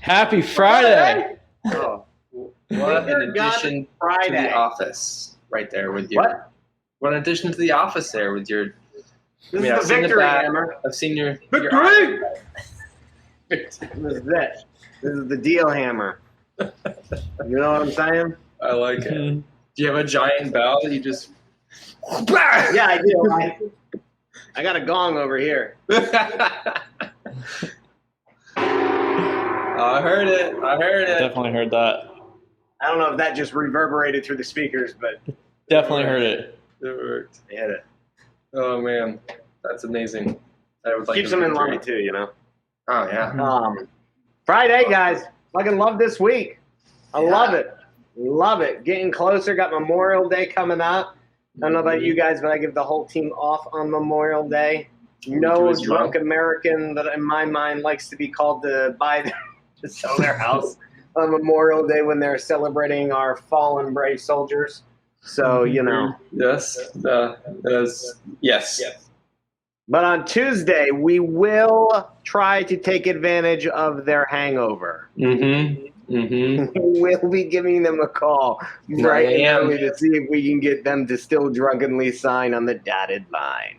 Happy Friday! Oh, what an addition to the office right there with your. What an addition to the office there with your. This is the victory hammer. I've seen your victory. This is it. This is the deal hammer. You know what I'm saying? I like it. Do you have a giant bell that you just? Yeah, I do. I got a gong over here. I heard it. Definitely heard that. I don't know if that just reverberated through the speakers, but definitely heard it. It worked. They hit it. Oh man, that's amazing. I would like keeps them in line too, you know. Oh yeah. Friday, guys. Fucking love this week. I love it. Love it. Getting closer. Got Memorial Day coming up. I don't know about you guys, but I give the whole team off on Memorial Day. No drunk American that in my mind likes to be called to sell their house on Memorial Day when they're celebrating our fallen brave soldiers. So, you know. Yes. Yes. But on Tuesday, we will try to take advantage of their hangover. We'll be giving them a call right early to see if we can get them to still drunkenly sign on the dotted line.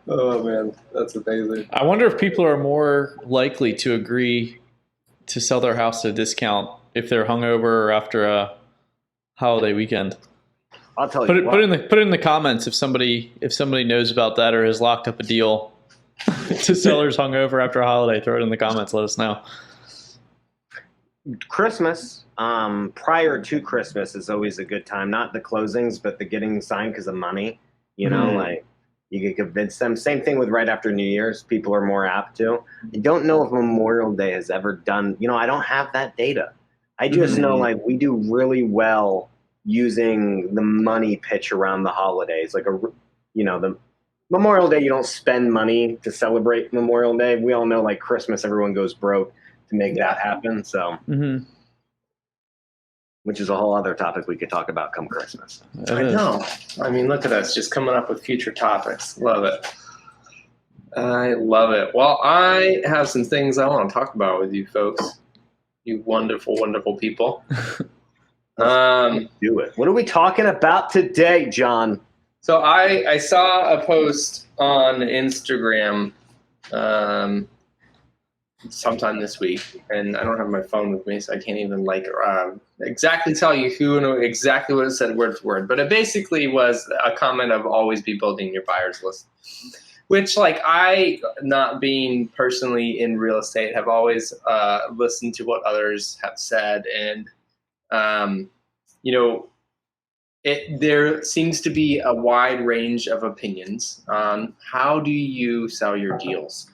Oh, man. That's amazing. I wonder if people are more likely to agree to sell their house at a discount if they're hungover or after a holiday weekend. I'll tell you. Put it in the comments if somebody knows about that or has locked up a deal to sellers hungover after a holiday. Throw it in the comments. Let us know. Christmas, prior to Christmas is always a good time. Not the closings, but the getting signed because of money. You know, like you can convince them. Same thing with right after New Year's. People are more apt to. I don't know if Memorial Day has ever done. You know, I don't have that data. I just know like we do really well using the money pitch around the holidays. Like the Memorial Day, you don't spend money to celebrate Memorial Day. We all know like Christmas, everyone goes broke to make that happen. So, which is a whole other topic we could talk about come Christmas. I know. I mean, look at us just coming up with future topics. Love it. I love it. Well, I have some things I want to talk about with you folks. You wonderful, wonderful people. Do it. What are we talking about today, John? So I saw a post on Instagram sometime this week, and I don't have my phone with me, so I can't even exactly tell you who and exactly what it said word for word. But it basically was a comment of always be building your buyers list, which I, not being personally in real estate, have always listened to what others have said. And, there seems to be a wide range of opinions on how do you sell your deals.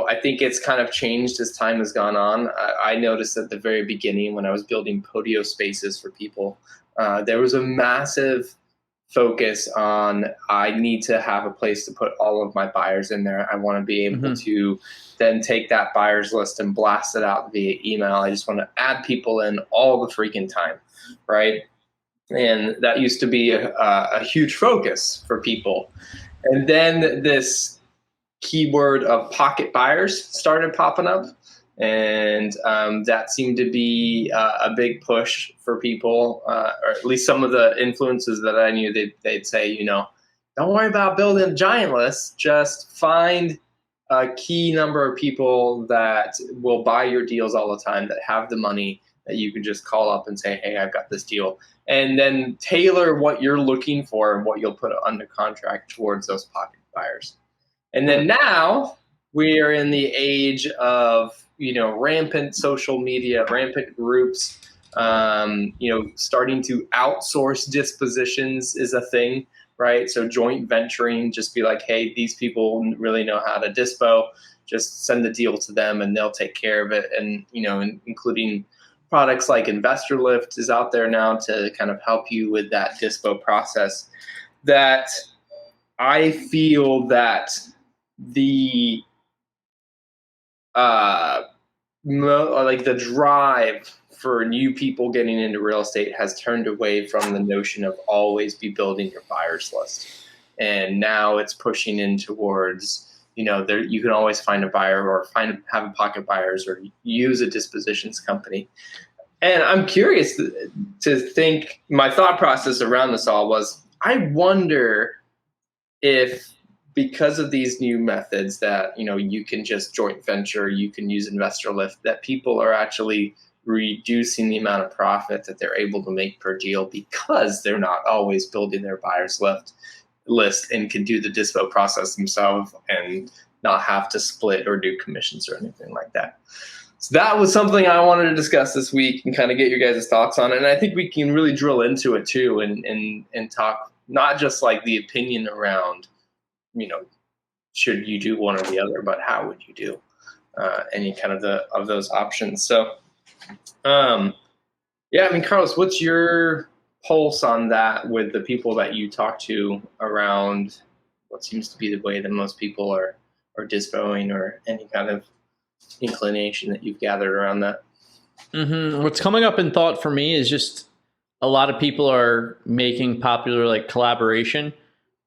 I think it's kind of changed as time has gone on. I noticed at the very beginning when I was building Podio spaces for people, there was a massive focus on I need to have a place to put all of my buyers in there. I want to be able to then take that buyers list and blast it out via email. I just want to add people in all the freaking time, right? And that used to be a huge focus for people. And then this keyword of pocket buyers started popping up. And that seemed to be a big push for people, or at least some of the influencers that I knew, they'd say, don't worry about building a giant list. Just find a key number of people that will buy your deals all the time, that have the money, that you can just call up and say, hey, I've got this deal. And then tailor what you're looking for and what you'll put under contract towards those pocket buyers. And then now we are in the age of rampant social media, rampant groups, starting to outsource dispositions is a thing, right? So joint venturing, just be like, hey, these people really know how to dispo, just send the deal to them and they'll take care of it. And, including products like Investor Lift is out there now to kind of help you with that dispo process. That I feel that the drive for new people getting into real estate has turned away from the notion of always be building your buyers list. And now it's pushing in towards, there you can always find a buyer or have a pocket buyers or use a dispositions company. And I'm curious to think, my thought process around this all was, I wonder if, because of these new methods that, you can just joint venture, you can use investor lift, that people are actually reducing the amount of profit that they're able to make per deal because they're not always building their buyers list and can do the dispo process themselves and not have to split or do commissions or anything like that. So that was something I wanted to discuss this week and kind of get your guys' thoughts on it. And I think we can really drill into it too and talk not just like the opinion around, should you do one or the other, but how would you do any kind of those options. So, Carlos, what's your pulse on that with the people that you talk to around what seems to be the way that most people are dispoing, or any kind of inclination that you've gathered around that? What's coming up in thought for me is just a lot of people are making popular like collaboration,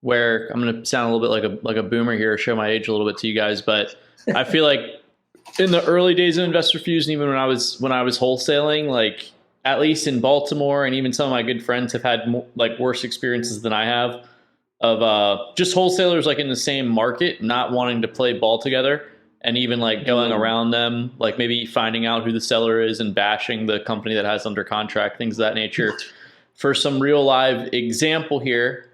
where I'm going to sound a little bit like a boomer here, show my age a little bit to you guys, but I feel like in the early days of Investor Fusion, even when I was wholesaling, like at least in Baltimore, and even some of my good friends have had worse experiences than I have of just wholesalers like in the same market not wanting to play ball together, and even like going around them, like maybe finding out who the seller is and bashing the company that has under contract, things of that nature. For some real live example here,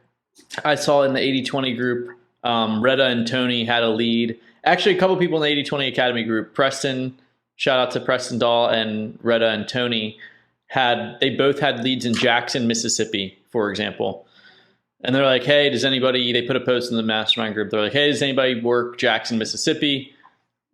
I saw in the 80/20 group, Retta and Tony had a lead. Actually, a couple people in the 80/20 Academy group, Preston, shout out to Preston Dahl, and Retta and Tony, they both had leads in Jackson, Mississippi, for example. And they're like, hey, they put a post in the mastermind group. They're like, hey, does anybody work Jackson, Mississippi?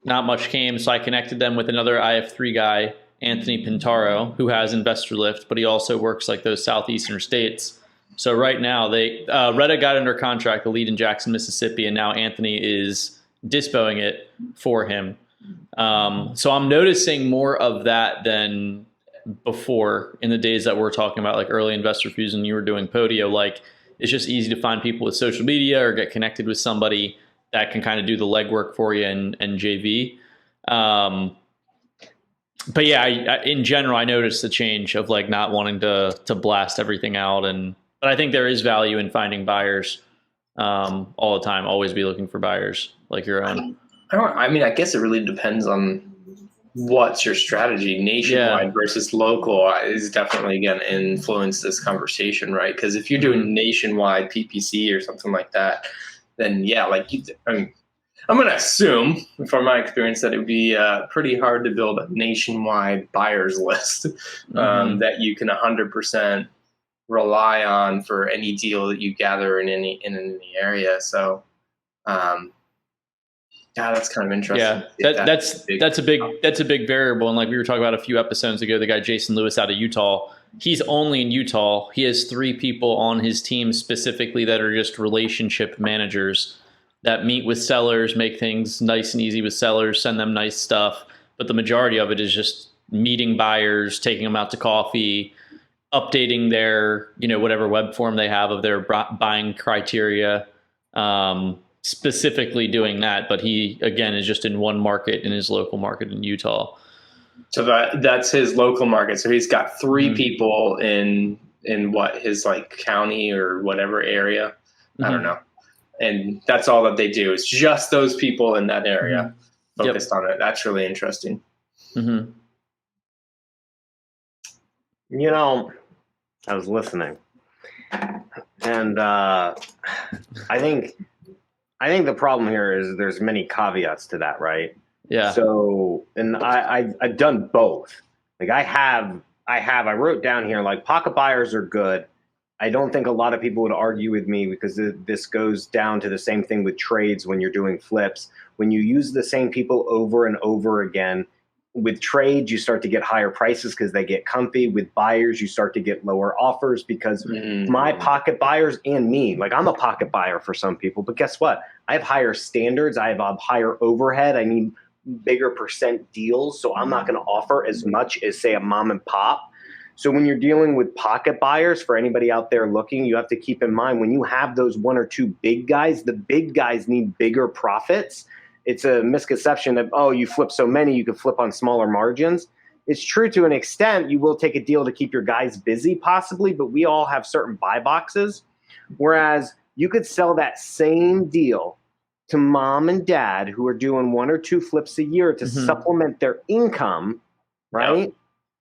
Not much came. So I connected them with another IF3 guy, Anthony Pintaro, who has Investor Lift, but he also works like those southeastern states. So right now, Retta got under contract, the lead in Jackson, Mississippi, and now Anthony is dispoing it for him. So I'm noticing more of that than before, in the days that we're talking about, like early Investor Fusion, you were doing Podio. Like, it's just easy to find people with social media or get connected with somebody that can kind of do the legwork for you and JV. But yeah, in general, I noticed the change of like not wanting to blast everything out. But I think there is value in finding buyers all the time. Always be looking for buyers like your own. I guess it really depends on what's your strategy. Nationwide versus local is definitely, again, influence this conversation, right? Because if you're doing nationwide PPC or something like that, then I'm going to assume, from my experience, that it would be pretty hard to build a nationwide buyers list that you can 100% rely on for any deal that you gather in any area. So, that's kind of interesting. Yeah, that's a big variable. And like we were talking about a few episodes ago, the guy Jason Lewis out of Utah, he's only in Utah. He has 3 people on his team specifically that are just relationship managers that meet with sellers, make things nice and easy with sellers, send them nice stuff. But the majority of it is just meeting buyers, taking them out to coffee, updating their, whatever web form they have of their buying criteria, specifically doing that. But he, again, is just in one market, in his local market in Utah. So that's his local market. So he's got 3 people in what, his like county or whatever area. I don't know. And that's all that they do. It's just those people in that area focused on it. That's really interesting. I was listening, and I think the problem here is there's many caveats to that, right? Yeah. So, and I've done both. Like I wrote down here, like, pocket buyers are good. I don't think a lot of people would argue with me, because this goes down to the same thing with trades when you're doing flips. When you use the same people over and over again, with trades, you start to get higher prices because they get comfy. With buyers, you start to get lower offers because my pocket buyers and me, like, I'm a pocket buyer for some people, but guess what? I have higher standards. I have a higher overhead. I need bigger percent deals. So I'm not going to offer as much as, say, a mom and pop. So when you're dealing with pocket buyers, for anybody out there looking, you have to keep in mind when you have those one or two big guys, the big guys need bigger profits. It's a misconception that, oh, you flip so many, you can flip on smaller margins. It's true to an extent. You will take a deal to keep your guys busy possibly, but we all have certain buy boxes. Whereas you could sell that same deal to mom and dad who are doing one or two flips a year to supplement their income, right?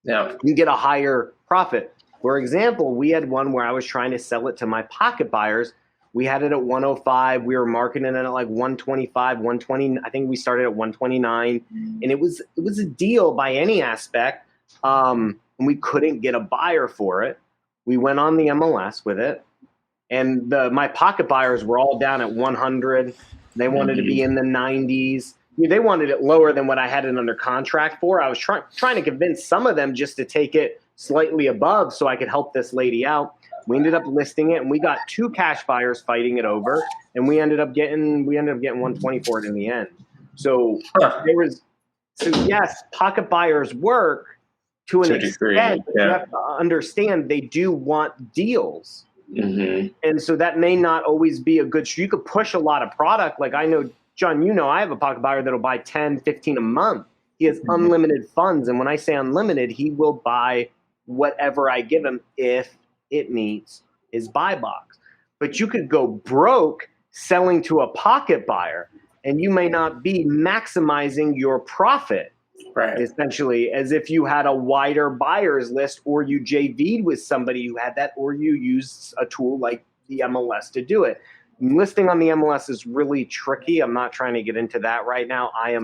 Yeah. You get a higher profit. For example, we had one where I was trying to sell it to my pocket buyers. We had it at 105. We were marketing it at like 125, 120. I think we started at 129. And it was a deal by any aspect. And we couldn't get a buyer for it. We went on the MLS with it. And my pocket buyers were all down at 100. They wanted to be in the 90s. They wanted it lower than what I had it under contract for. I was trying to convince some of them just to take it slightly above so I could help this lady out. We ended up listing it, and we got two cash buyers fighting it over, and we ended up getting 120 for it in the end. So yes, pocket buyers work to an extent. But you have to understand they do want deals. And so that may not always be a good. You could push a lot of product. Like I know, John, I have a pocket buyer that'll buy 10, 15 a month. He has unlimited funds. And when I say unlimited, he will buy whatever I give him if it meets his buy box. But you could go broke selling to a pocket buyer, and you may not be maximizing your profit. Right. Essentially, as if you had a wider buyer's list, or you JV'd with somebody who had that, or you used a tool like the MLS to do it. Listing on the MLS is really tricky. I'm not trying to get into that right now. I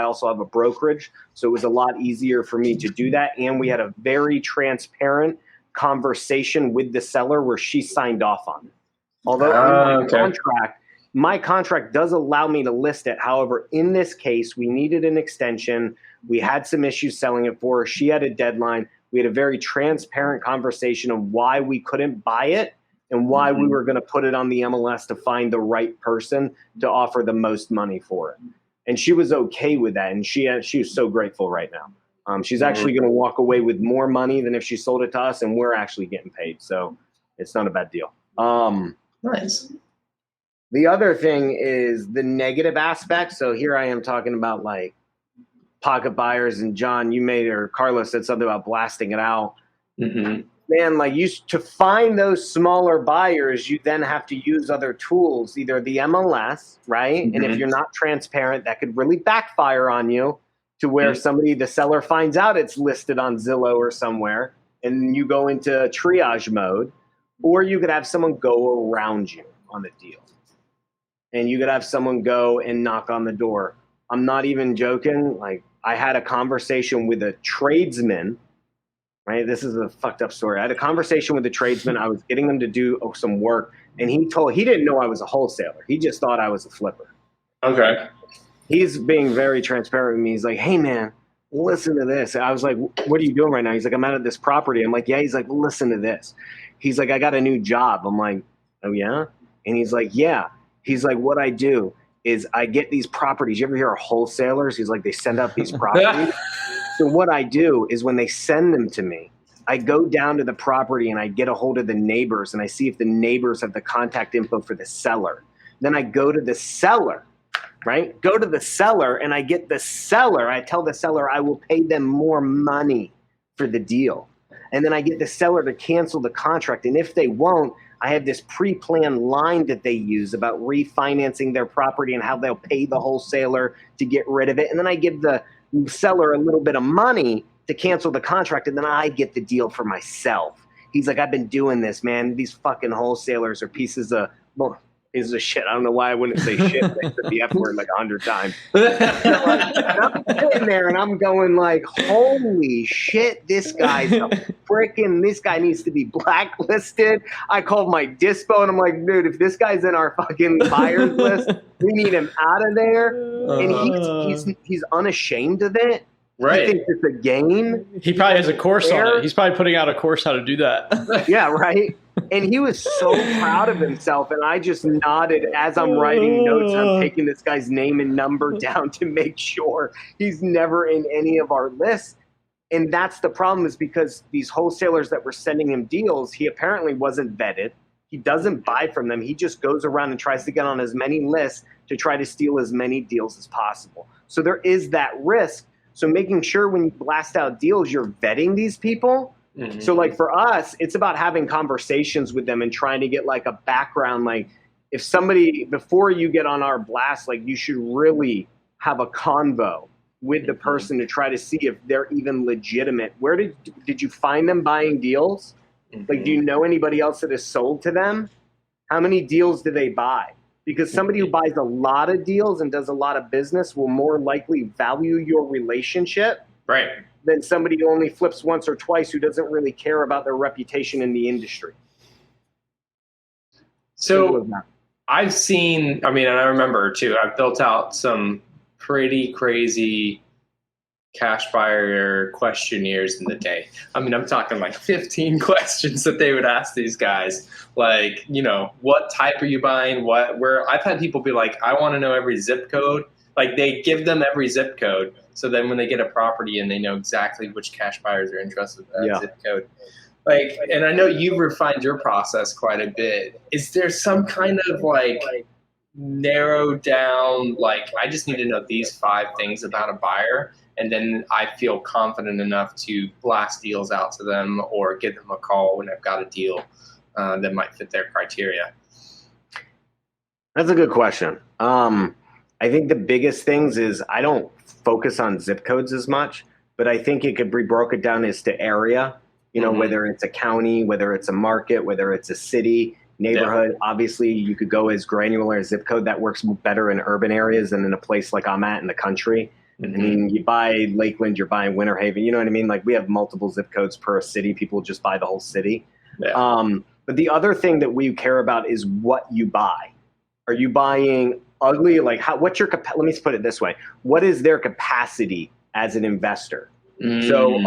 also have a brokerage, so it was a lot easier for me to do that. And we had a very transparent conversation with the seller where she signed off on it. Although my contract does allow me to list it. However, in this case, we needed an extension. We had some issues selling it for her. She had a deadline. We had a very transparent conversation of why we couldn't buy it and why we were going to put it on the MLS to find the right person to offer the most money for it. And she was okay with that. And she was so grateful right now. She's actually going to walk away with more money than if she sold it to us, and we're actually getting paid. So it's not a bad deal. Nice. The other thing is the negative aspect. So here I am talking about like pocket buyers, and John, or Carlos said something about blasting it out. Man, like to find those smaller buyers, you then have to use other tools, either the MLS, right? And if you're not transparent, that could really backfire on you to where the seller finds out it's listed on Zillow or somewhere, and you go into triage mode, or you could have someone go around you on the deal. And you could have someone go and knock on the door. I'm not even joking. Like I had a conversation with a tradesman, right? This is a fucked up story. I had a conversation with a tradesman. I was getting him to do some work, and he didn't know I was a wholesaler. He just thought I was a flipper. Okay. He's being very transparent with me. He's like, hey man, listen to this. I was like, what are you doing right now? He's like, I'm out at this property. I'm like, yeah. He's like, listen to this. He's like, I got a new job. I'm like, oh yeah? And he's like, yeah. He's like, what I do is I get these properties. You ever hear of wholesalers? He's like, they send out these properties. So what I do is when they send them to me, I go down to the property and I get a hold of the neighbors, and I see if the neighbors have the contact info for the seller. Then I go to the seller, right? Go to the seller and I get the seller. I tell the seller I will pay them more money for the deal. And then I get the seller to cancel the contract. And if they won't, I have this pre-planned line that they use about refinancing their property and how they'll pay the wholesaler to get rid of it. And then I give the seller a little bit of money to cancel the contract, and then I get the deal for myself. He's like, I've been doing this, man. These fucking wholesalers are pieces of shit. I don't know why I wouldn't say shit. I said the F word like 100 times. I'm sitting there and I'm going like, holy shit, this guy needs to be blacklisted. I called my dispo and I'm like, dude, if this guy's in our fucking buyers list, we need him out of there. And he's unashamed of it. Right. He thinks it's a game. He probably has a course on it. He's probably putting out a course how to do that. Yeah, right. And he was so proud of himself, and I just nodded as I'm writing notes. I'm taking this guy's name and number down to make sure he's never in any of our lists. And that's the problem, is because these wholesalers that were sending him deals, he apparently wasn't vetted. He doesn't buy from them. He just goes around and tries to get on as many lists to try to steal as many deals as possible. So there is that risk. So making sure when you blast out deals, you're vetting these people. Mm-hmm. So like for us, it's about having conversations with them and trying to get like a background. Like if somebody, before you get on our blast, like you should really have a convo with the person to try to see if they're even legitimate. Where did you find them buying deals? Like, do you know anybody else that has sold to them? How many deals do they buy? Because somebody who buys a lot of deals and does a lot of business will more likely value your relationship, right, than somebody who only flips once or twice, who doesn't really care about their reputation in the industry. So I've seen, I mean, and I remember too, I've built out some pretty crazy cash buyer questionnaires in the day. I mean, I'm talking like 15 questions that they would ask these guys. Like, you know, what type are you buying? Where I've had people be like, I want to know every zip code. Like they give them every zip code. So then when they get a property and they know exactly which cash buyers are interested in that zip code. Like, and I know you've refined your process quite a bit. Is there some kind of like narrow down, like, I just need to know these 5 things about a buyer, and then I feel confident enough to blast deals out to them or give them a call when I've got a deal that might fit their criteria? That's a good question. I think the biggest things is I don't focus on zip codes as much, but I think it could be broken down as to area, you know, whether it's a county, whether it's a market, whether it's a city, neighborhood. Obviously, you could go as granular as zip code. That works better in urban areas than in a place like I'm at in the country. I mean, you buy Lakeland, you're buying Winter Haven. You know what I mean? Like we have multiple zip codes per city. People just buy the whole city. But the other thing that we care about is what you buy. Are you buying ugly? Like what's your, let me put it this way. What is their capacity as an investor? So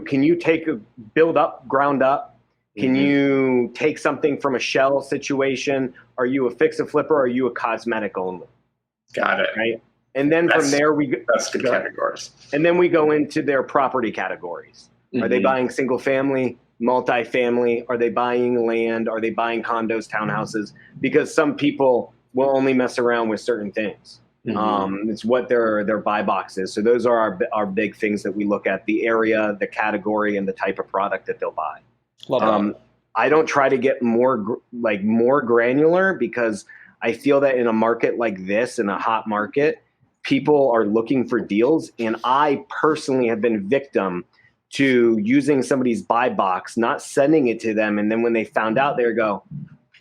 can you build up, ground up? Can you take something from a shell situation? Are you a fix and flipper? Or are you a cosmetic only? Got it. Right. And then from there, that's good categories. And then we go into their property categories. Are they buying single family, multifamily? Are they buying land? Are they buying condos, townhouses? Because some people will only mess around with certain things. It's what their buy box is. So those are our big things that we look at: the area, the category, and the type of product that they'll buy. I don't try to get more granular, because I feel that in a market like this, in a hot market, people are looking for deals. And I personally have been victim to using somebody's buy box, not sending it to them. And then when they found out, they go,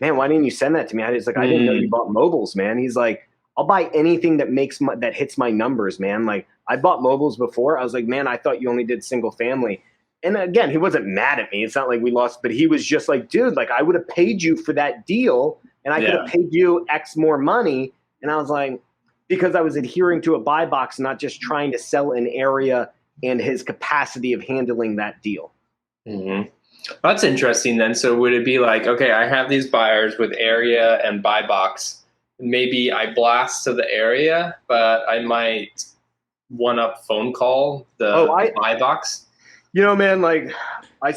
man, why didn't you send that to me? I didn't know you bought mobiles, man. He's like, I'll buy anything that hits my numbers, man. Like I bought mobiles before. I was like, man, I thought you only did single family. And again, he wasn't mad at me. It's not like we lost, but he was just like, dude, like I would have paid you for that deal, and I could have paid you X more money. And I was like, because I was adhering to a buy box, not just trying to sell an area and his capacity of handling that deal. That's interesting then. So would it be like, okay, I have these buyers with area and buy box. Maybe I blast to the area, but I might one-up phone call the buy box. You know, man, like I'll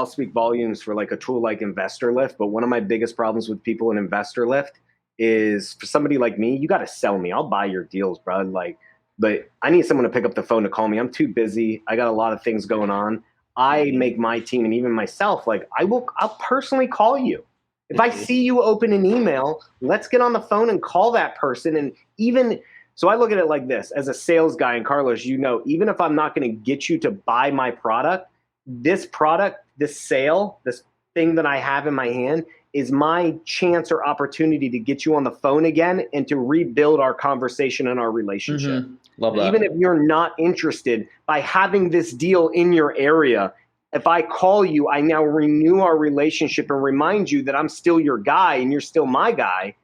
speak volumes for like a tool like Investor Lift, but one of my biggest problems with people in Investor Lift is, for somebody like me, you got to sell me. I'll buy your deals, bro. Like, but I need someone to pick up the phone to call me. I'm too busy. I got a lot of things going on. I make my team and even myself, like I'll personally call you. If I see you open an email, let's get on the phone and call that person. And even so, I look at it like this: as a sales guy, and Carlos, you know, even if I'm not going to get you to buy my product, this sale, this thing that I have in my hand is my chance or opportunity to get you on the phone again and to rebuild our conversation and our relationship. Love that. Even if you're not interested, by having this deal in your area, if I call you, I now renew our relationship and remind you that I'm still your guy and you're still my guy.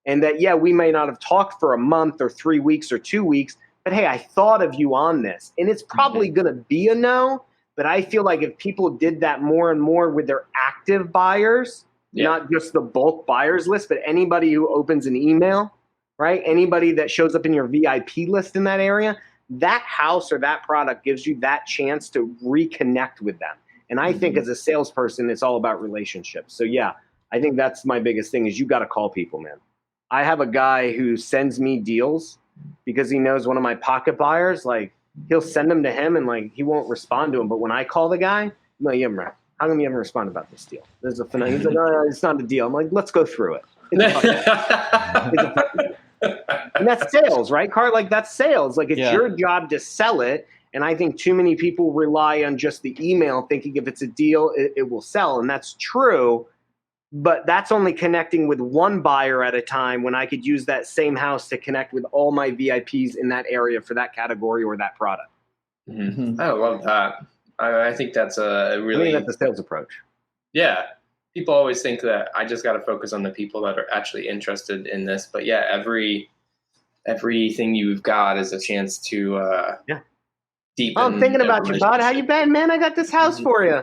And that, yeah, we may not have talked for a month or 3 weeks or 2 weeks, but hey, I thought of you on this. And it's probably going to be a no, but I feel like if people did that more and more with their active buyers, not just the bulk buyers list, but anybody who opens an email, right? Anybody that shows up in your VIP list in that area, that house or that product gives you that chance to reconnect with them. And I think as a salesperson, it's all about relationships. So yeah, I think that's my biggest thing is you got to call people, man. I have a guy who sends me deals because he knows one of my pocket buyers, like he'll send them to him and like he won't respond to him. But when I call the guy, I'm like, yeah, man, how come you haven't responded about this deal? There's a he's like, oh, it's not a deal. I'm like, let's go through it. And that's sales, right, Cart? Like that's sales. Like it's your job to sell it. And I think too many people rely on just the email thinking if it's a deal, it will sell. And that's true. But that's only connecting with one buyer at a time when I could use that same house to connect with all my VIPs in that area for that category or that product. Mm-hmm. I love that. I think that's a really... that's a sales approach. Yeah. People always think that I just got to focus on the people that are actually interested in this. But yeah, everything you've got is a chance to deepen. Oh, I'm thinking about you, bud. How you been, man? I got this house for you.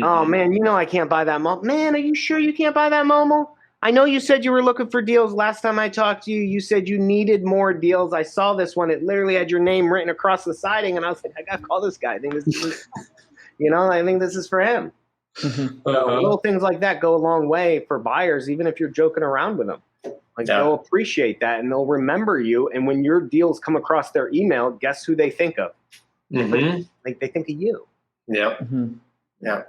Oh, man, you know I can't buy that mobile. Man, are you sure you can't buy that mobile? I know you said you were looking for deals. Last time I talked to you, you said you needed more deals. I saw this one. It literally had your name written across the siding, and I was like, I got to call this guy. I think this is, I think this is for him. Little things like that go a long way for buyers, even if you're joking around with them. Like they'll appreciate that, and they'll remember you. And when your deals come across their email, guess who they think of? Like they think of you. Yeah. Yeah.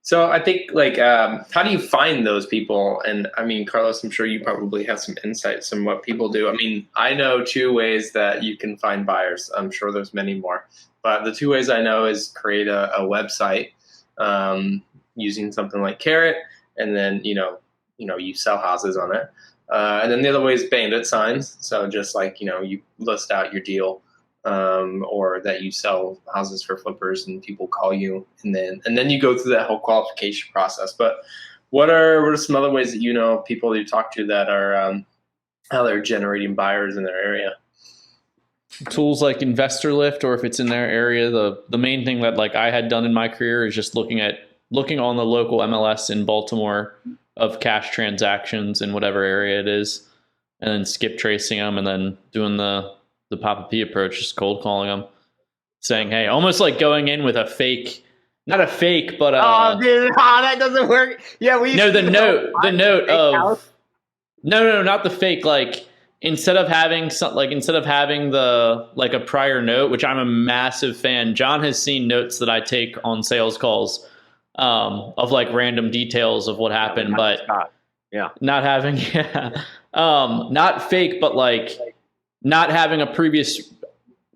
So I think how do you find those people? And I mean, Carlos, I'm sure you probably have some insights on what people do. I mean, I know 2 ways that you can find buyers. I'm sure there's many more, but the 2 ways I know is create a website using something like Carrot, and then, you sell houses on it. And then the other way is bandit signs. So just you list out your deal. Or that you sell houses for flippers and people call you, and then you go through that whole qualification process. But what are some other ways that people you talk to that are how they're generating buyers in their area? Tools like Investor Lift, or if it's in their area, the main thing that I had done in my career is just looking on the local MLS in Baltimore of cash transactions in whatever area it is, and then skip tracing them, and then doing the Papa P approach, just cold calling them, saying, hey, almost like going in with a fake, not a fake, but oh, dude, that doesn't work. Yeah, the note of no, not the fake. Like instead of having the a prior note, which I'm a massive fan. John has seen notes that I take on sales calls of random details of what happened, but not having not fake, but not having a previous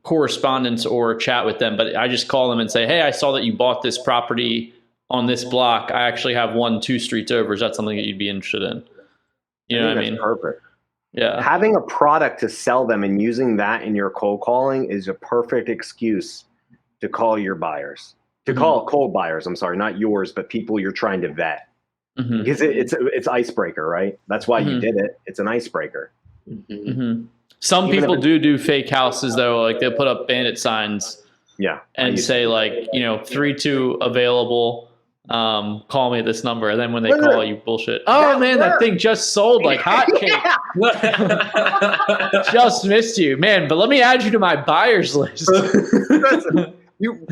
correspondence or chat with them, but I just call them and say, hey, I saw that you bought this property on this block. I actually have 1-2 streets over. Is that something that you'd be interested in? You know what I mean? Perfect. Yeah. Having a product to sell them and using that in your cold calling is a perfect excuse to call your buyers, to call cold buyers. I'm sorry, not yours, but people you're trying to vet. Because it's icebreaker, right? That's why you did it. It's an icebreaker. Some people do fake houses though, they'll put up bandit signs, and say 3-2 available. Call me at this number, and then when they call you, bullshit. Oh man, that thing just sold like hotcakes. Just missed you, man. But let me add you to my buyers list. Listen,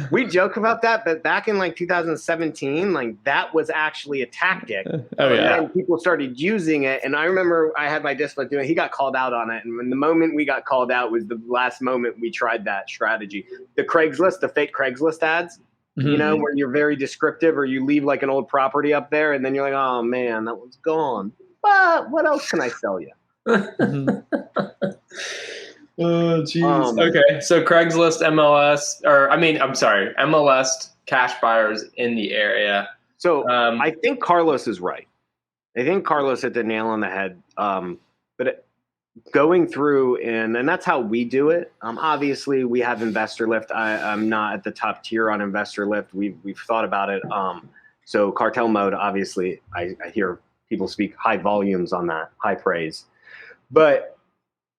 we joke about that, but back in 2017, that was actually a tactic. Oh yeah. And people started using it. And I remember I had my discipline doing it. He got called out on it. And when the moment we got called out was the last moment we tried that strategy. The Craigslist, the fake Craigslist ads, where you're very descriptive, or you leave an old property up there and then you're like, oh man, that one's gone. But what else can I sell you? Oh, jeez. Okay, so Craigslist, MLS cash buyers in the area. So I think Carlos is right. I think Carlos hit the nail on the head. But going through and that's how we do it. Obviously, we have Investor Lift. I'm not at the top tier on Investor Lift. We've thought about it. So Cartel Mode, obviously, I hear people speak high volumes on that, high praise. But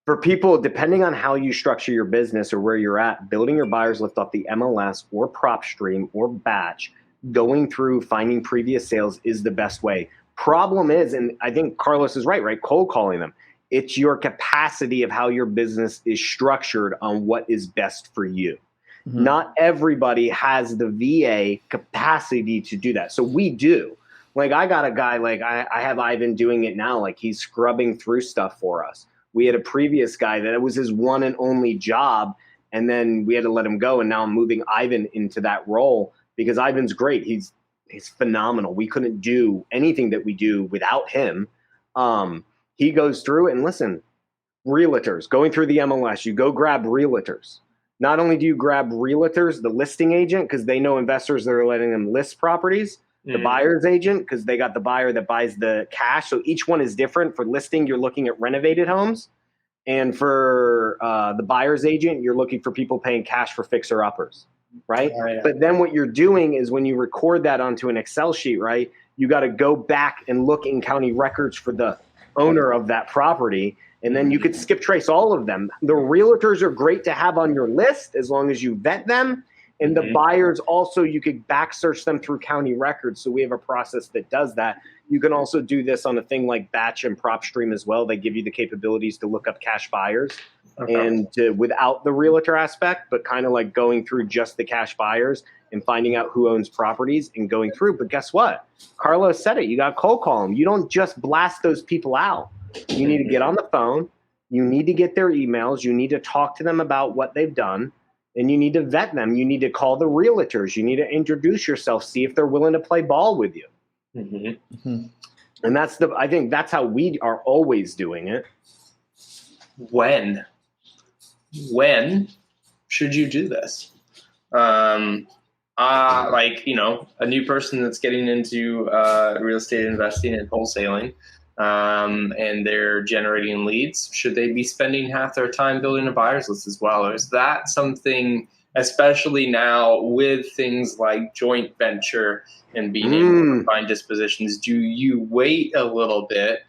for people, depending on how you structure your business or where you're at, building your buyers list off the MLS or PropStream or Batch, going through finding previous sales is the best way. Problem is, and I think Carlos is right? Cold calling them. It's your capacity of how your business is structured on what is best for you. Mm-hmm. Not everybody has the VA capacity to do that. So we do. Like I got a guy, like I have Ivan doing it now. Like he's scrubbing through stuff for us. We had a previous guy that it was his one and only job. And then we had to let him go. And now I'm moving Ivan into that role because Ivan's great. He's phenomenal. We couldn't do anything that we do without him. He goes through it and listen, realtors going through the MLS, you go grab realtors. Not only do you grab realtors, the listing agent, because they know investors that are letting them list properties, the buyer's agent, because they got the buyer that buys the cash. So each one is different. For listing, you're looking at renovated homes. And for the buyer's agent, you're looking for people paying cash for fixer-uppers, right? Oh, yeah. But then what you're doing is when you record that onto an Excel sheet, right, you got to go back and look in county records for the owner of that property, and then you could skip trace all of them. The realtors are great to have on your list as long as you vet them, and the buyers also, you could back search them through county records. So we have a process that does that. You can also do this on a thing like Batch and PropStream as well. They give you the capabilities to look up cash buyers and without the realtor aspect, but kind of like going through just the cash buyers and finding out who owns properties and going through. But guess what? Carlos said it. You got to cold call them. You don't just blast those people out. You need to get on the phone. You need to get their emails. You need to talk to them about what they've done. And you need to vet them. You need to call the realtors. You need to introduce yourself, see if they're willing to play ball with you. And I think that's how we are always doing it. When should you do this? Like, you know, a new person that's getting into real estate investing and wholesaling, and they're generating leads, should they be spending half their time building a buyer's list as well? Or is that something, especially now with things like joint venture and being able to find dispositions, do you wait a little bit,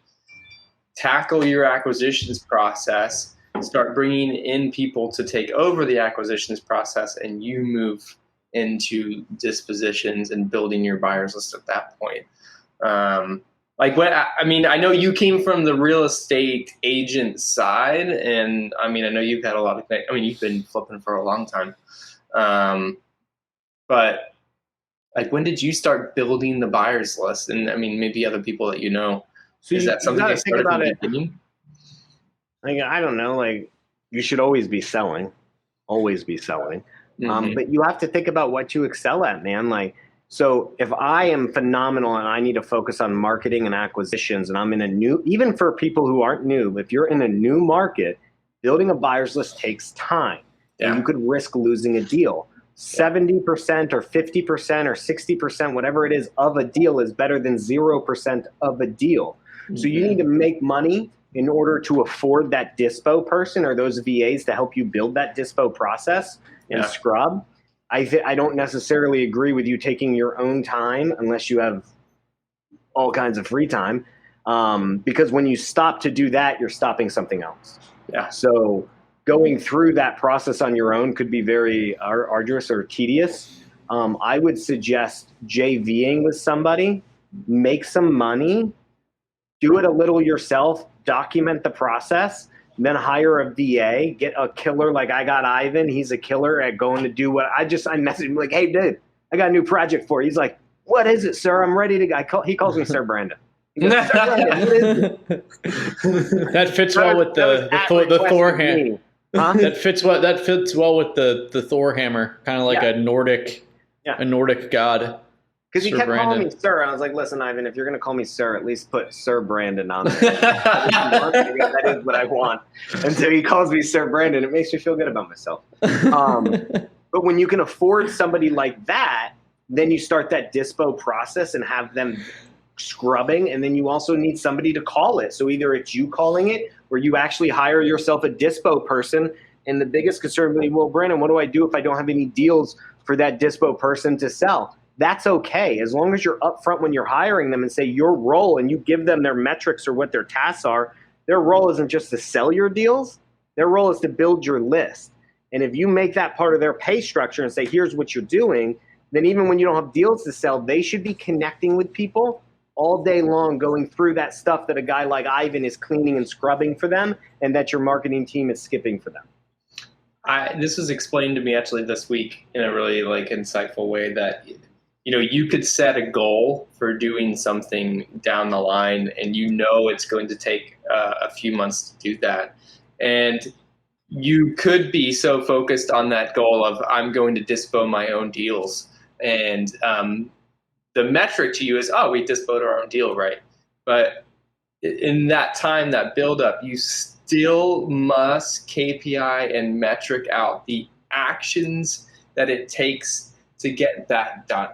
tackle your acquisitions process, start bringing in people to take over the acquisitions process, and you move into dispositions and building your buyer's list at that point? Like what, I mean, I know you came from the real estate agent side, and I mean, I know you've had a lot of, I mean, you've been flipping for a long time. But like, when did you start building the buyer's list? And I mean, maybe other people that you know, so is that something you started from the beginning? Like, I don't know, like you should always be selling. But you have to think about what you excel at, man. Like, so if I am phenomenal and I need to focus on marketing and acquisitions, and I'm in a new, even for people who aren't new, if you're in a new market, building a buyer's list takes time. Yeah. And you could risk losing a deal. 70% or 50% or 60%, whatever it is, of a deal is better than 0% of a deal. So you need to make money in order to afford that dispo person or those VAs to help you build that dispo process and scrub. I don't necessarily agree with you taking your own time unless you have all kinds of free time, because when you stop to do that, you're stopping something else. Yeah. So going through that process on your own could be very arduous or tedious. I would suggest JVing with somebody, make some money, do it a little yourself, document the process, then hire a VA, get a killer. Like I got Ivan, he's a killer at going to do what I messaged him like, hey dude, I got a new project for you. He's like, what is it, sir? I'm ready to go. He calls me Sir Brandin. Goes, Sir Brandin, what is it? That fits well with the Thor hammer. Huh? That fits well with the Thor hammer, kind of like a Nordic god. Because he kept calling me Sir. I was like, listen, Ivan, if you're going to call me Sir, at least put Sir Brandin on there. That is what I want. And so he calls me Sir Brandin. It makes me feel good about myself. But when you can afford somebody like that, then you start that dispo process and have them scrubbing. And then you also need somebody to call it. So either it's you calling it or you actually hire yourself a dispo person. And the biggest concern would be, well, Brandon, what do I do if I don't have any deals for that dispo person to sell? That's okay. As long as you're upfront when you're hiring them and say your role and you give them their metrics or what their tasks are, their role isn't just to sell your deals. Their role is to build your list. And if you make that part of their pay structure and say, here's what you're doing, then even when you don't have deals to sell, they should be connecting with people all day long going through that stuff that a guy like Ivan is cleaning and scrubbing for them, and that your marketing team is skipping for them? This was explained to me actually this week in a really like insightful way that, you know, you could set a goal for doing something down the line, and you know it's going to take a few months to do that. And you could be so focused on that goal of I'm going to dispo my own deals. And the metric to you is, oh, we dispoed our own deal, right? But in that time, that buildup, you still must KPI and metric out the actions that it takes to get that done.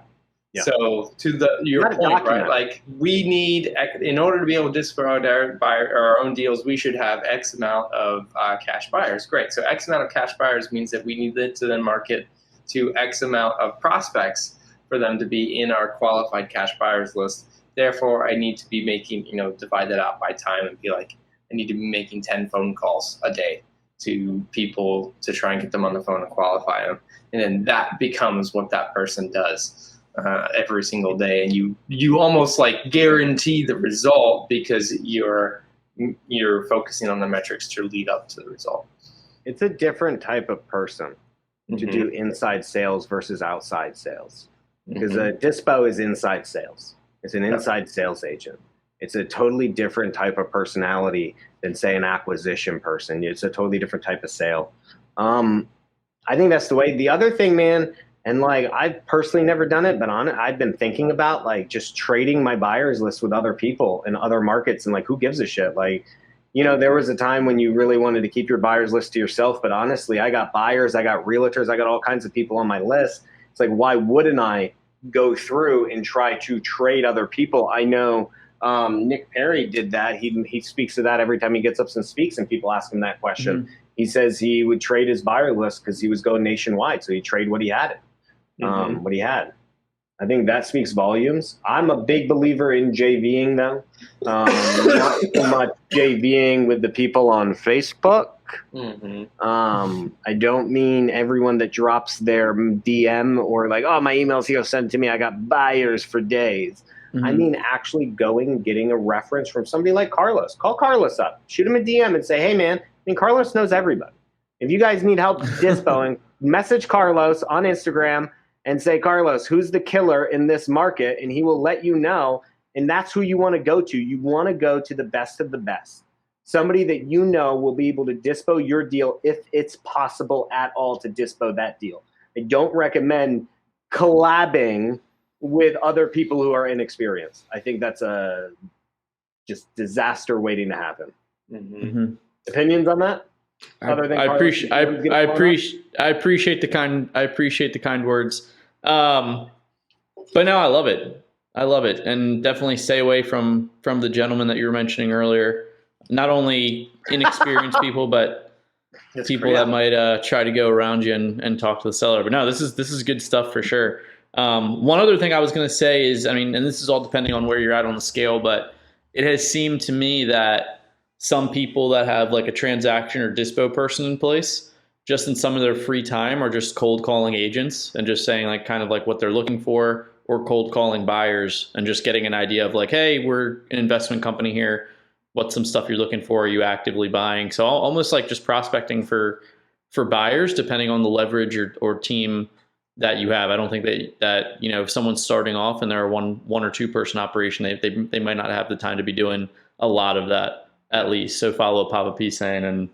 Yeah. So to your point, right? Like we need, in order to be able to dispo our own deals, we should have X amount of cash buyers. Great. So X amount of cash buyers means that we need to then market to X amount of prospects for them to be in our qualified cash buyers list. Therefore, I need to be making, divide that out by time and be like, I need to be making 10 phone calls a day to people to try and get them on the phone and qualify them. And then that becomes what that person does every single day. And you almost like guarantee the result because you're focusing on the metrics to lead up to the result. It's a different type of person to do inside sales versus outside sales. Because a dispo is inside sales. It's an inside sales agent. It's a totally different type of personality than, say, an acquisition person. It's a totally different type of sale. I think that's the way. The other thing, man, and like I've personally never done it, but I've been thinking about like just trading my buyers list with other people in other markets, and like who gives a shit? Like, there was a time when you really wanted to keep your buyers list to yourself, but honestly, I got buyers, I got realtors, I got all kinds of people on my list. It's like, why wouldn't I go through and try to trade other people? I know Nick Perry did that. He speaks to that every time he gets up and speaks, and people ask him that question. He says he would trade his buyer list because he was going nationwide, so he'd trade what he had. What he had. I think that speaks volumes. I'm a big believer in JVing, though. Not so much JVing with the people on Facebook. I don't mean everyone that drops their DM or like, oh, my email's here, send it to me. I got buyers for days. I mean actually going and getting a reference from somebody like Carlos. Call Carlos up. Shoot him a DM and say, hey, man, Carlos knows everybody. If you guys need help dispoing, message Carlos on Instagram and say, Carlos, who's the killer in this market? And he will let you know. And that's who you want to go to. You want to go to the best of the best. Somebody that will be able to dispo your deal if it's possible at all to dispo that deal. I don't recommend collabing with other people who are inexperienced. I think that's a just disaster waiting to happen. Opinions on that? I appreciate the kind words. But no, I love it. And definitely stay away from the gentleman that you were mentioning earlier. Not only inexperienced people, but people that might try to go around you and talk to the seller. But no, this is good stuff for sure. One other thing I was going to say is, and this is all depending on where you're at on the scale, but it has seemed to me that some people that have like a transaction or dispo person in place, just in some of their free time, are just cold calling agents and just saying like kind of like what they're looking for, or cold calling buyers and just getting an idea of like, hey, we're an investment company here. What's some stuff you're looking for? Are you actively buying? So almost like just prospecting for buyers, depending on the leverage or team that you have. I don't think that if someone's starting off and they're a one or two person operation, they might not have the time to be doing a lot of that at least. So follow Papa P saying, and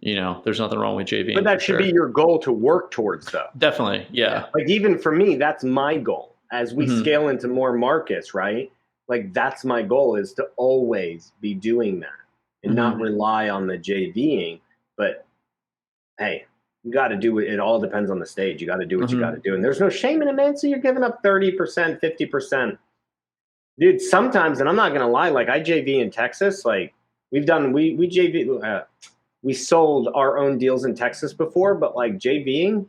there's nothing wrong with JV. But that should be your goal to work towards, though. Definitely, yeah. Like even for me, that's my goal as we scale into more markets, right? Like that's my goal, is to always be doing that and not rely on the JVing. But hey, you got to do it. It all depends on the stage. You got to do what you got to do. And there's no shame in it, man. So you're giving up 30%, 50%. Dude, sometimes, and I'm not going to lie, like I JV in Texas, like we JV, we sold our own deals in Texas before, but like JVing,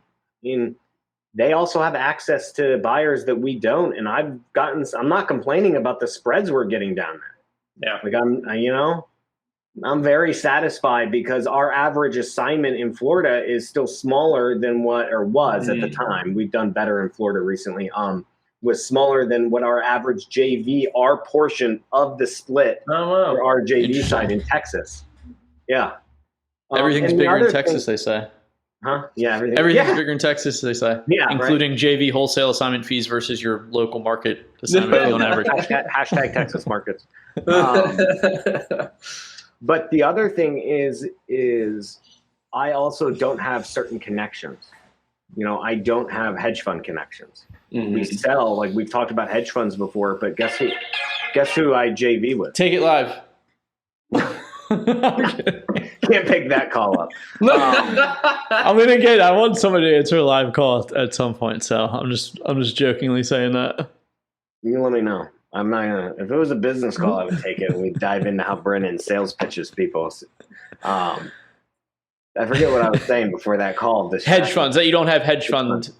they also have access to buyers that we don't. And I'm not complaining about the spreads we're getting down there. Yeah. Like I'm very satisfied because our average assignment in Florida is still smaller than what was at the time. We've done better in Florida recently. was smaller than what our average JV, our portion of the split for our JV side in Texas. Yeah. Everything's bigger in Texas, they say. Huh? Yeah. Everything's bigger in Texas, they say. Yeah. Including JV wholesale assignment fees versus your local market assignment fee on average. Hashtag Texas markets. But the other thing is I also don't have certain connections. I don't have hedge fund connections. Mm-hmm. We sell, like we've talked about hedge funds before, but guess who I JV with? Take it live. Can't pick that call up. I want somebody to answer a live call at some point, so I'm just jokingly saying that. You let me know. I'm not gonna. If it was a business call, I would take it and we'd dive into how Brandin sales pitches people. I forget what I was saying before that call. Hedge funds. That you don't have hedge funds.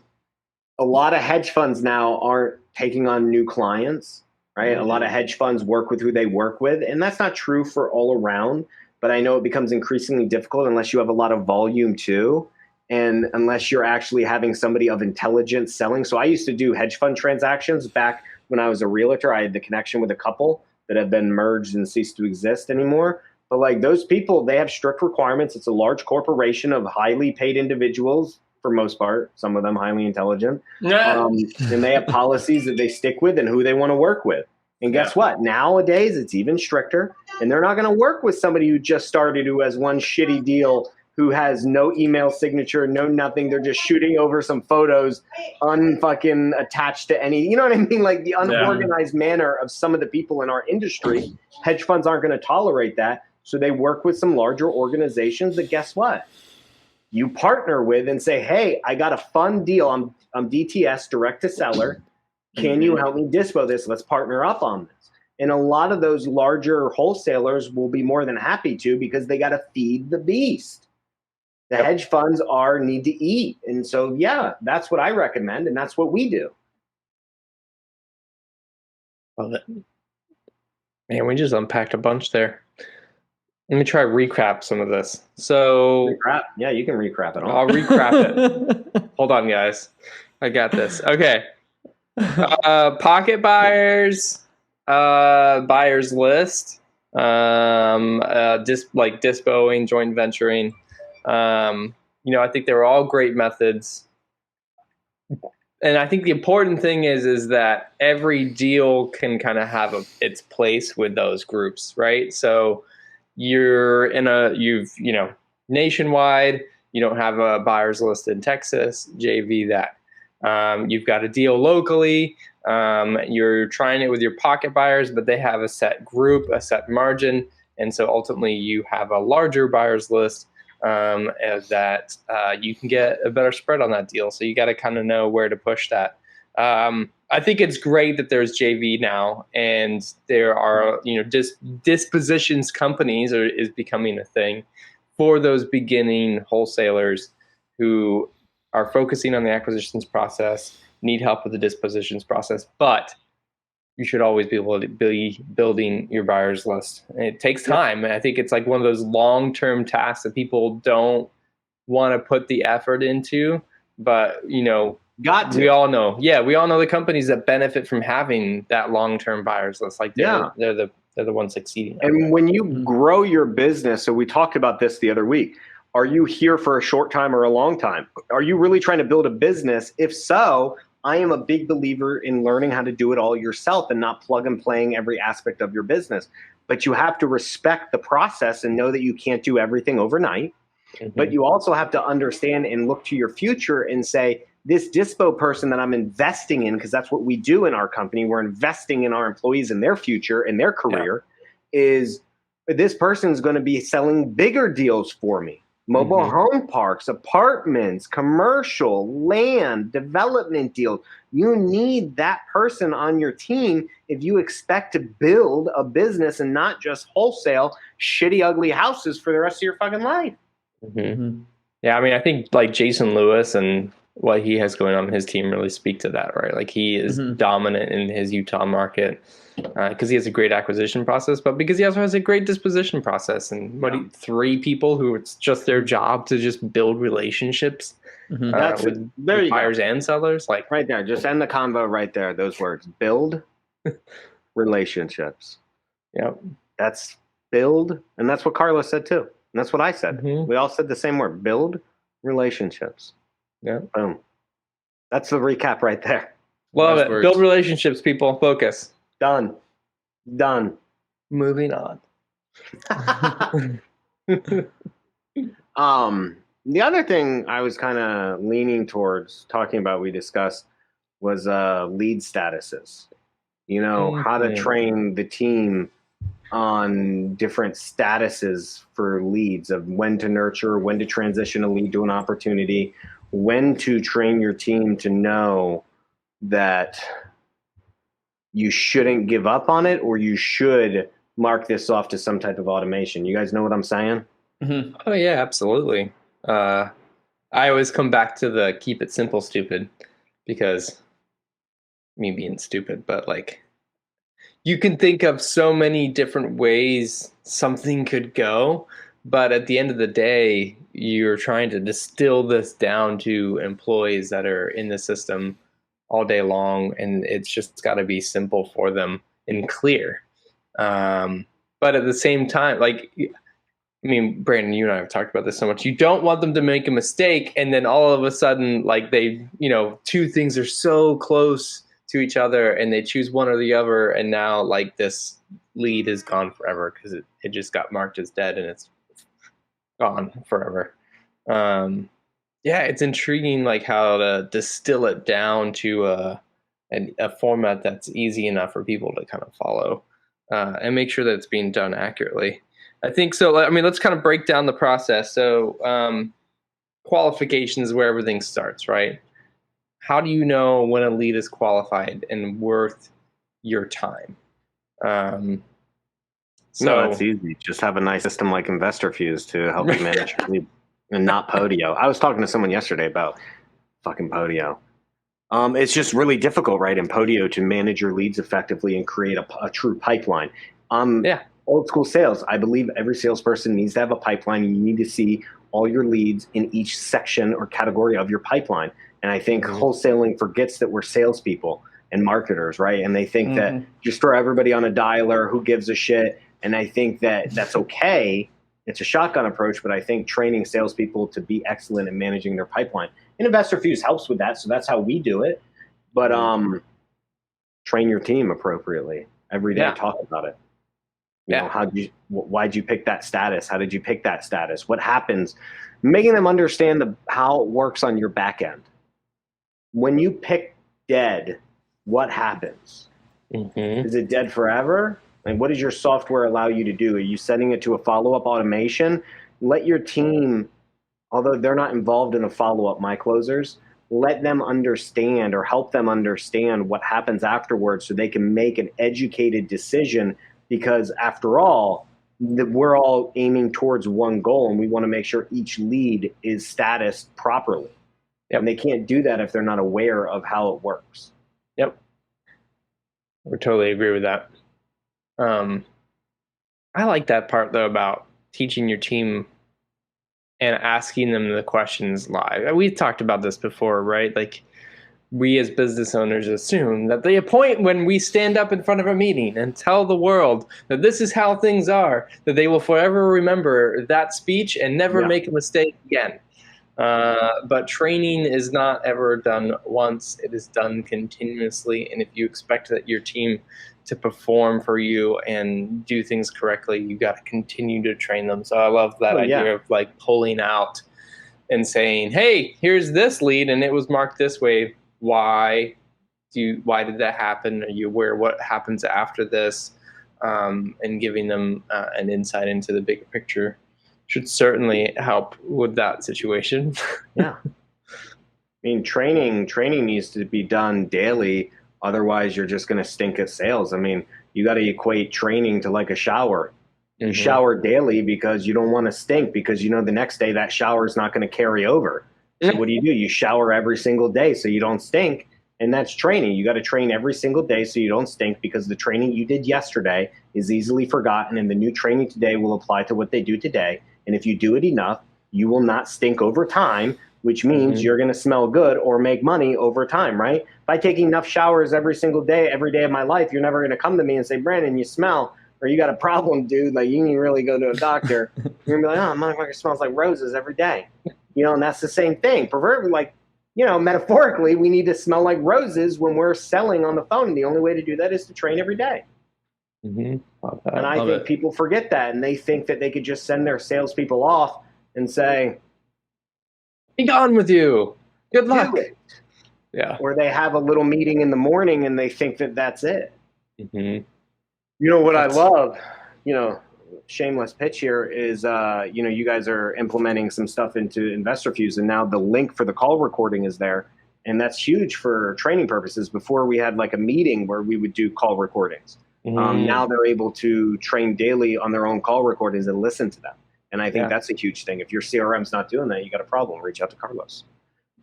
A lot of hedge funds now aren't taking on new clients, right? Mm-hmm. A lot of hedge funds work with who they work with, and that's not true for all around. But I know it becomes increasingly difficult unless you have a lot of volume too, and unless you're actually having somebody of intelligence selling. So I used to do hedge fund transactions back when I was a realtor. I had the connection with a couple that have been merged and ceased to exist anymore. But like those people, they have strict requirements. It's a large corporation of highly paid individuals for most part, some of them highly intelligent. And they have policies that they stick with and who they want to work with. And guess what? Nowadays, it's even stricter. And they're not going to work with somebody who just started, who has one shitty deal, who has no email signature, no nothing. They're just shooting over some photos, unfucking attached to any, you know what I mean? Like the unorganized manner of some of the people in our industry. Hedge funds aren't going to tolerate that. So they work with some larger organizations that, guess what? You partner with and say, hey, I got a fun deal. I'm DTS, direct to seller. Can you help me dispo this? Let's partner up on this. And a lot of those larger wholesalers will be more than happy to, because they got to feed the beast. The hedge funds need to eat. And so, yeah, that's what I recommend. And that's what we do. Love it. Man, we just unpacked a bunch there. Let me try to recap some of this. So, recap? Yeah, you can recap it all. I'll recap it. Hold on, guys. I got this. Okay. Pocket buyers, buyers list, dispoing, joint venturing. I think they were all great methods. And I think the important thing is that every deal can kind of have its place with those groups, right? So you're nationwide, you don't have a buyer's list in Texas, JV that. You've got a deal locally, you're trying it with your pocket buyers, but they have a set group, a set margin. And so ultimately you have a larger buyer's list that you can get a better spread on that deal. So you got to kind of know where to push that. I think it's great that there's JV now, and there are, dispositions companies is becoming a thing for those beginning wholesalers who are focusing on the acquisitions process, need help with the dispositions process, but you should always be able to be building your buyer's list. And it takes time. And I think it's like one of those long-term tasks that people don't want to put the effort into, but we all know. Yeah, we all know the companies that benefit from having that long-term buyer's list. Like they're the ones succeeding. And when you grow your business, so we talked about this the other week, are you here for a short time or a long time? Are you really trying to build a business? If so, I am a big believer in learning how to do it all yourself and not plug and playing every aspect of your business. But you have to respect the process and know that you can't do everything overnight. Mm-hmm. But you also have to understand and look to your future and say, this dispo person that I'm investing in, because that's what we do in our company, we're investing in our employees and their future and their career, is this person's going to be selling bigger deals for me. Mobile home parks, apartments, commercial, land, development deals. You need that person on your team if you expect to build a business and not just wholesale shitty, ugly houses for the rest of your fucking life. Mm-hmm. Yeah, I mean, I think like Jason Lewis and what he has going on in his team really speak to that, right? Like he is dominant in his Utah market because he has a great acquisition process, but because he also has a great disposition process. And 3 people who it's just their job to just build relationships Mhm. That's with there you go. buyers and sellers. Like Right there. Just end the convo right there. Those words. Build relationships. Yep. That's build. And that's what Carlos said too. And that's what I said. Mhm. We all said the same word. Build relationships. Yeah. Boom. That's the recap right there. Love Nice it. words. Build relationships, people. Focus. Done. Moving on. The other thing I was kind of leaning towards talking about, we discussed, was lead statuses. You know, how to Mhm. train the team on different statuses for leads, of when to nurture, when to transition a lead to an opportunity, when to train your team to know that you shouldn't give up on it, or you should mark this off to some type of automation. You guys know what I'm saying? Mhm. Oh yeah, absolutely. I always come back to the keep it simple, stupid, because me being stupid, but like you can think of so many different ways something could go, but at the end of the day, you're trying to distill this down to employees that are in the system all day long, and it's just got to be simple for them and clear. But at the same time, like, I mean, Brandon, you and I have talked about this so much. You don't want them to make a mistake, and then all of a sudden, like two things are so close to each other, and they choose one or the other, and now like this lead is gone forever because it just got marked as dead, and it's gone forever. Yeah, it's intriguing, like how to distill it down to a format that's easy enough for people to kind of follow, and make sure that it's being done accurately. I think so. I mean, let's kind of break down the process. So, qualifications is where everything starts, right? How do you know when a lead is qualified and worth your time? No, So that's easy. Just have a nice system like InvestorFuse to help you manage your lead, and not Podio. I was talking to someone yesterday about fucking Podio. It's just really difficult, right, in Podio to manage your leads effectively and create a true pipeline. yeah, Old school sales, I believe every salesperson needs to have a pipeline. You need to see all your leads in each section or category of your pipeline. And I think wholesaling forgets that we're salespeople and marketers, right? And they think that just throw everybody on a dialer, who gives a shit? And I think that that's okay. It's a shotgun approach, but I think training salespeople to be excellent in managing their pipeline. And InvestorFuse helps with that, so that's how we do it. But train your team appropriately every day. Yeah. Talk about it. You Yeah. know, why'd you pick that status? How did you pick that status? What happens? Making them understand how it works on your back end. When you pick dead, what happens? Is it dead forever? Like, what does your software allow you to do? Are you setting it to a follow-up automation? Let your team, although they're not involved in a follow-up, my closers, let them understand or help them understand what happens afterwards so they can make an educated decision, because after all, we're all aiming towards one goal, and we want to make sure each lead is statused properly. Yep. And they can't do that if they're not aware of how it works. Yep. I totally agree with that. I like that part though about teaching your team and asking them the questions live. We've talked about this before, right? Like, we as business owners assume that the point when we stand up in front of a meeting and tell the world that this is how things are, that they will forever remember that speech and never make a mistake again. But training is not ever done once. It is done continuously. And if you expect that your team to perform for you and do things correctly, you got to continue to train them. So I love that idea of like pulling out and saying, hey, here's this lead and it was marked this way. Why did that happen? Are you aware what happens after this? And giving them an insight into the bigger picture should certainly help with that situation. Yeah. I mean, training needs to be done daily. Otherwise, you're just going to stink at sales. I mean, you got to equate training to like a shower. You shower daily because you don't want to stink, because you know the next day that shower is not going to carry over. So what do? You shower every single day so you don't stink. And that's training. You got to train every single day so you don't stink, because the training you did yesterday is easily forgotten, and the new training today will apply to what they do today. And if you do it enough, you will not stink over time, which means you're going to smell good or make money over time, right? If I take enough showers every single day, every day of my life, you're never going to come to me and say, Brandon, you smell, or you got a problem, dude. Like, you need to really go to a doctor. You're going to be like, oh, motherfucker smells like roses every day. And that's the same thing. Proverbially, like, metaphorically, we need to smell like roses when we're selling on the phone. And the only way to do that is to train every day. Mm-hmm. And I think people forget that, and they think that they could just send their salespeople off and say, be gone with you. Good luck. Yeah. Or they have a little meeting in the morning and they think that that's it. Mm-hmm. What I love, shameless pitch here is, you guys are implementing some stuff into InvestorFuse, and now the link for the call recording is there. And that's huge for training purposes. Before we had like a meeting where we would do call recordings. Now they're able to train daily on their own call recordings and listen to them. And I think that's a huge thing. If your CRM's not doing that, you got a problem. Reach out to Carlos.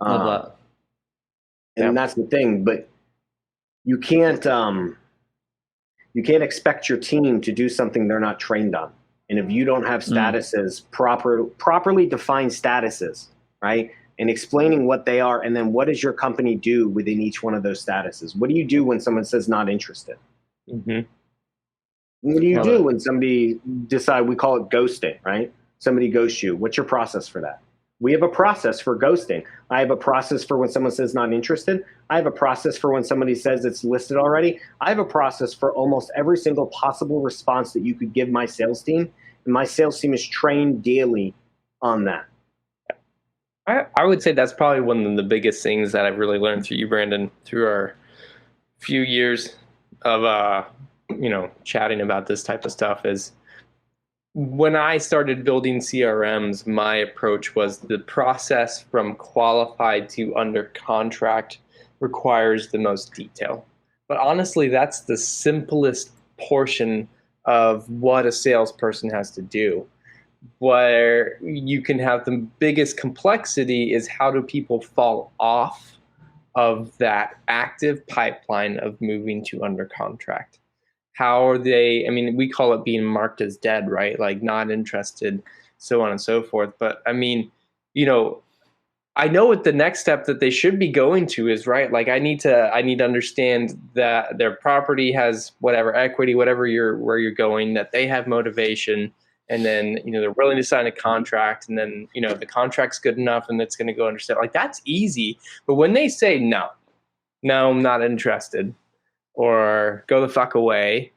Love that. And that's the thing. But you can't expect your team to do something they're not trained on. And if you don't have statuses, properly defined statuses, right? And explaining what they are, and then what does your company do within each one of those statuses? What do you do when someone says not interested? Mm-hmm. What do you do when somebody we call it ghosting, right? Somebody ghosts you. What's your process for that? We have a process for ghosting. I have a process for when someone says not interested. I have a process for when somebody says it's listed already. I have a process for almost every single possible response that you could give my sales team. And my sales team is trained daily on that. I would say that's probably one of the biggest things that I've really learned through you, Brandon, through our few years of chatting about this type of stuff is when I started building CRMs, my approach was the process from qualified to under contract requires the most detail. But honestly, that's the simplest portion of what a salesperson has to do. Where you can have the biggest complexity is how do people fall off of that active pipeline of moving to under contract. How are they, we call it being marked as dead, right? Like not interested, so on and so forth. But I know what the next step that they should be going to is, right? Like I need to understand that their property has whatever equity, where you're going, that they have motivation. And then, they're willing to sign a contract, and then, the contract's good enough and it's going to go under sale. Like that's easy. But when they say, no, I'm not interested, or go the fuck away,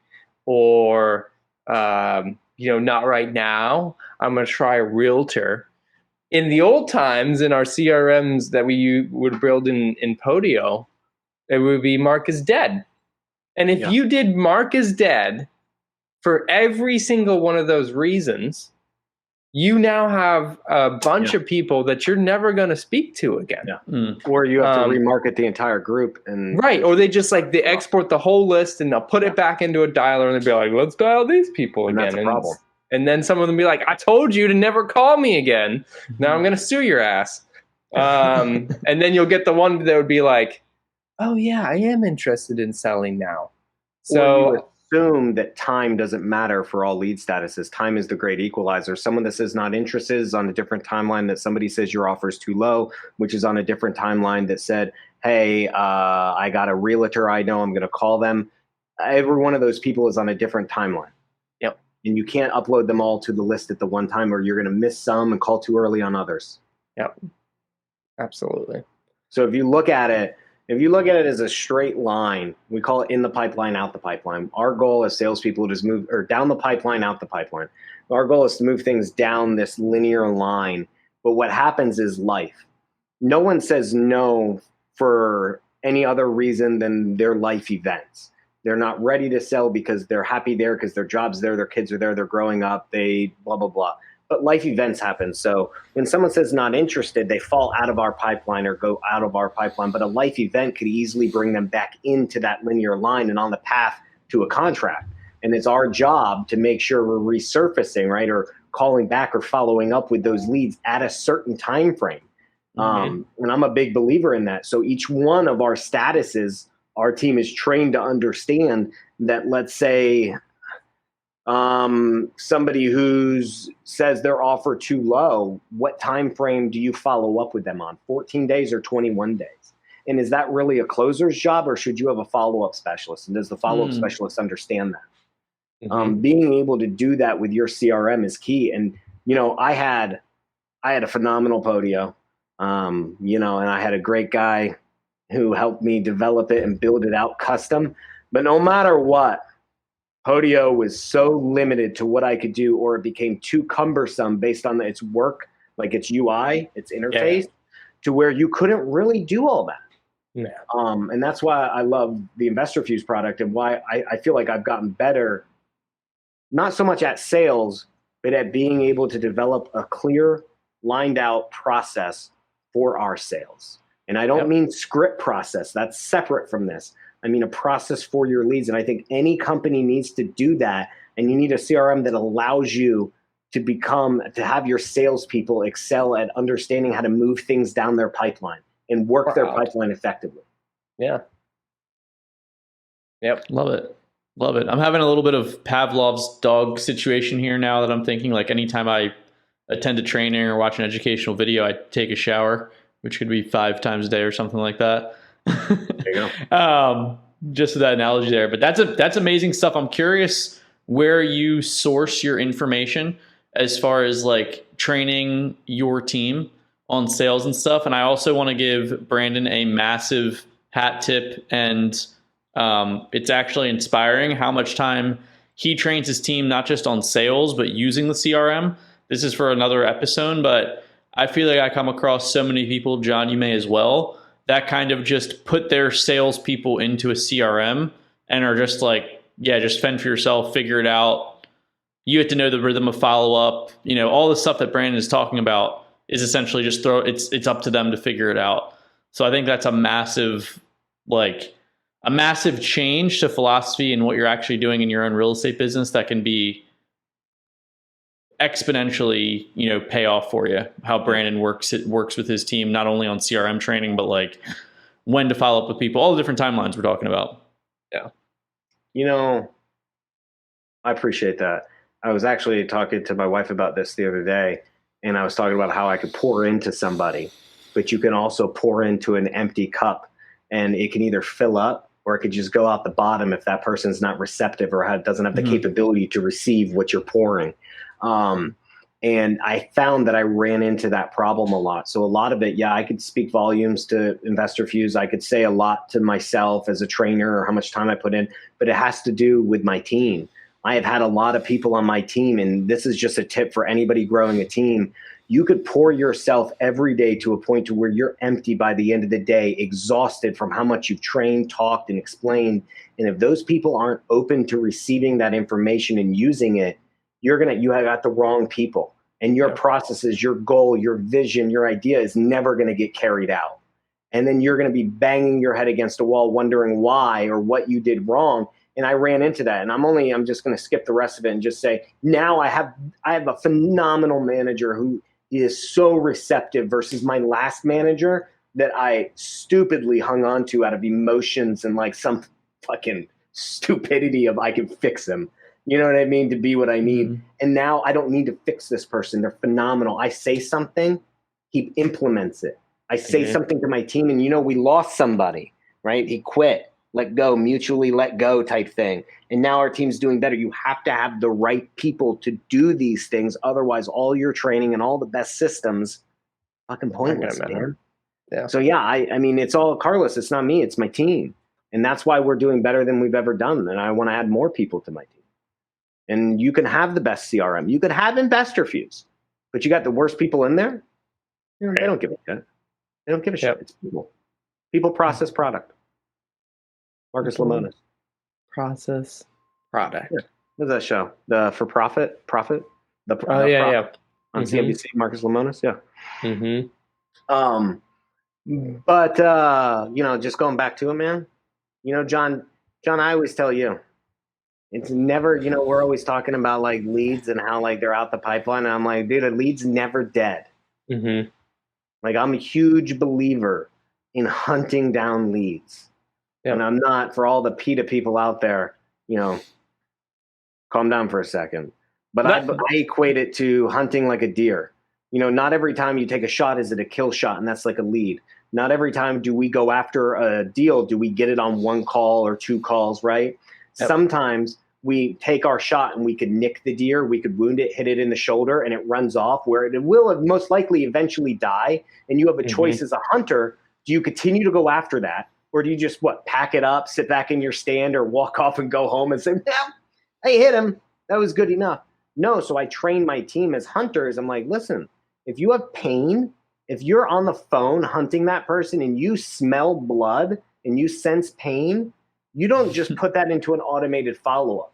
or, not right now, I'm going to try a realtor. In the old times, in our CRMs that we would build in Podio, it would be mark as dead. And if you did mark as dead for every single one of those reasons, you now have a bunch of people that you're never going to speak to again. Yeah. Or you have to remarket the entire group. Right. Or they just they export the whole list and they'll put it back into a dialer and they'll be like, let's dial these people again. That's a problem. And then some of them be like, I told you to never call me again. Now I'm going to sue your ass. And then you'll get the one that would be like, oh yeah, I am interested in selling now. So assume that time doesn't matter for all lead statuses. Time is the great equalizer. Someone that says not interested is on a different timeline that somebody says your offer is too low, which is on a different timeline that said, hey, I got a realtor I know, I'm going to call them. Every one of those people is on a different timeline. Yep. And you can't upload them all to the list at the one time, or you're going to miss some and call too early on others. Yep. Absolutely. So if you look at it as a straight line, we call it in the pipeline, out the pipeline. Our goal as salespeople is move or down the pipeline, out the pipeline. Our goal is to move things down this linear line. But what happens is life. No one says no for any other reason than their life events. They're not ready to sell because they're happy there, because their job's there, their kids are there, they're growing up, they blah, blah, blah. But life events happen. So when someone says not interested, they fall out of our pipeline or go out of our pipeline. But a life event could easily bring them back into that linear line and on the path to a contract. And it's our job to make sure we're resurfacing, right, or calling back or following up with those leads at a certain time frame. And I'm a big believer in that. So each one of our statuses, our team is trained to understand that, let's say, somebody who says their offer too low, what time frame do you follow up with them on? 14 days or 21 days? And is that really a closer's job, or should you have a follow-up specialist? And does the follow-up specialist understand that? Being able to do that with your CRM is key. And, I had a phenomenal Podio, and I had a great guy who helped me develop it and build it out custom. But no matter what, Podio was so limited to what I could do, or it became too cumbersome based on its work, like its UI, its interface, to where you couldn't really do all that. Yeah. And that's why I love the Investor Fuse product, and why I feel like I've gotten better, not so much at sales, but at being able to develop a clear, lined out process for our sales. And I don't mean script process. That's separate from this. I mean a process for your leads. And I think any company needs to do that. And you need a CRM that allows you to have your salespeople excel at understanding how to move things down their pipeline and work their pipeline effectively. Yeah. Yep. Love it. Love it. I'm having a little bit of Pavlov's dog situation here now that I'm thinking, like, anytime I attend a training or watch an educational video, I take a shower, which could be 5 times a day or something like that. There you go. Just that analogy there. But that's amazing stuff. I'm curious where you source your information as far as like training your team on sales and stuff. And I also want to give Brandon a massive hat tip, and it's actually inspiring how much time he trains his team, not just on sales, but using the CRM. This is for another episode, but I feel like I come across so many people, John, you may as well, that kind of just put their salespeople into a CRM and are just like, yeah, just fend for yourself, figure it out. You have to know the rhythm of follow-up. All the stuff that Brandon is talking about is essentially just it's up to them to figure it out. So I think that's a massive change to philosophy and what you're actually doing in your own real estate business that can be exponentially, pay off for you. How Brandon works with his team, not only on CRM training, but like when to follow up with people, all the different timelines we're talking about. Yeah. I appreciate that. I was actually talking to my wife about this the other day, and I was talking about how I could pour into somebody, but you can also pour into an empty cup, and it can either fill up or it could just go out the bottom if that person's not receptive or doesn't have the capability to receive what you're pouring. And I found that I ran into that problem a lot. So a lot of it, I could speak volumes to Investor Fuse. I could say a lot to myself as a trainer or how much time I put in, but it has to do with my team. I have had a lot of people on my team, and this is just a tip for anybody growing a team. You could pour yourself every day to a point to where you're empty by the end of the day, exhausted from how much you've trained, talked, and explained. And if those people aren't open to receiving that information and using it, you have got the wrong people, and your processes, your goal, your vision, your idea is never going to get carried out. And then you're going to be banging your head against a wall, wondering why or what you did wrong. And I ran into that, and I'm just going to skip the rest of it and just say, now I have a phenomenal manager who is so receptive versus my last manager that I stupidly hung on to out of emotions and like some fucking stupidity of I can fix him. You know what I mean? To be what I need. And now I don't need to fix this person. They're phenomenal. I say something, he implements it. I say something to my team, and we lost somebody, right? He quit, let go, mutually let go type thing. And now our team's doing better. You have to have the right people to do these things. Otherwise, all your training and all the best systems, fucking pointless, man. Yeah. So I mean, it's all Carlos. It's not me. It's my team. And that's why we're doing better than we've ever done. And I want to add more people to my team. And you can have the best CRM. You could have Investor Fuse, but you got the worst people in there. They don't give a shit. They don't give a shit. It's people. People, process, product. Marcus Lemonis. Process, product. Yeah. What's that show? The For Profit? Profit? Yeah. On CNBC, Marcus Lemonis. Yeah. But just going back to it, man. John, I always tell you, it's never, we're always talking about like leads and how like they're out the pipeline. And I'm like, dude, a lead's never dead. Like, I'm a huge believer in hunting down leads. And I'm not, for all the PETA people out there, calm down for a second. But I equate it to hunting like a deer. You know, not every time you take a shot is it a kill shot, and that's like a lead. Not every time do we go after a deal, do we get it on 1 call or 2 calls, right? Yep. Sometimes we take our shot and we could nick the deer, we could wound it, hit it in the shoulder, and it runs off where it will most likely eventually die. And you have a choice as a hunter. Do you continue to go after that? Or do you just, pack it up, sit back in your stand, or walk off and go home and say, well, I hit him. That was good enough. No, so I train my team as hunters. I'm like, listen, if you have pain, if you're on the phone hunting that person and you smell blood and you sense pain, you don't just put that into an automated follow-up.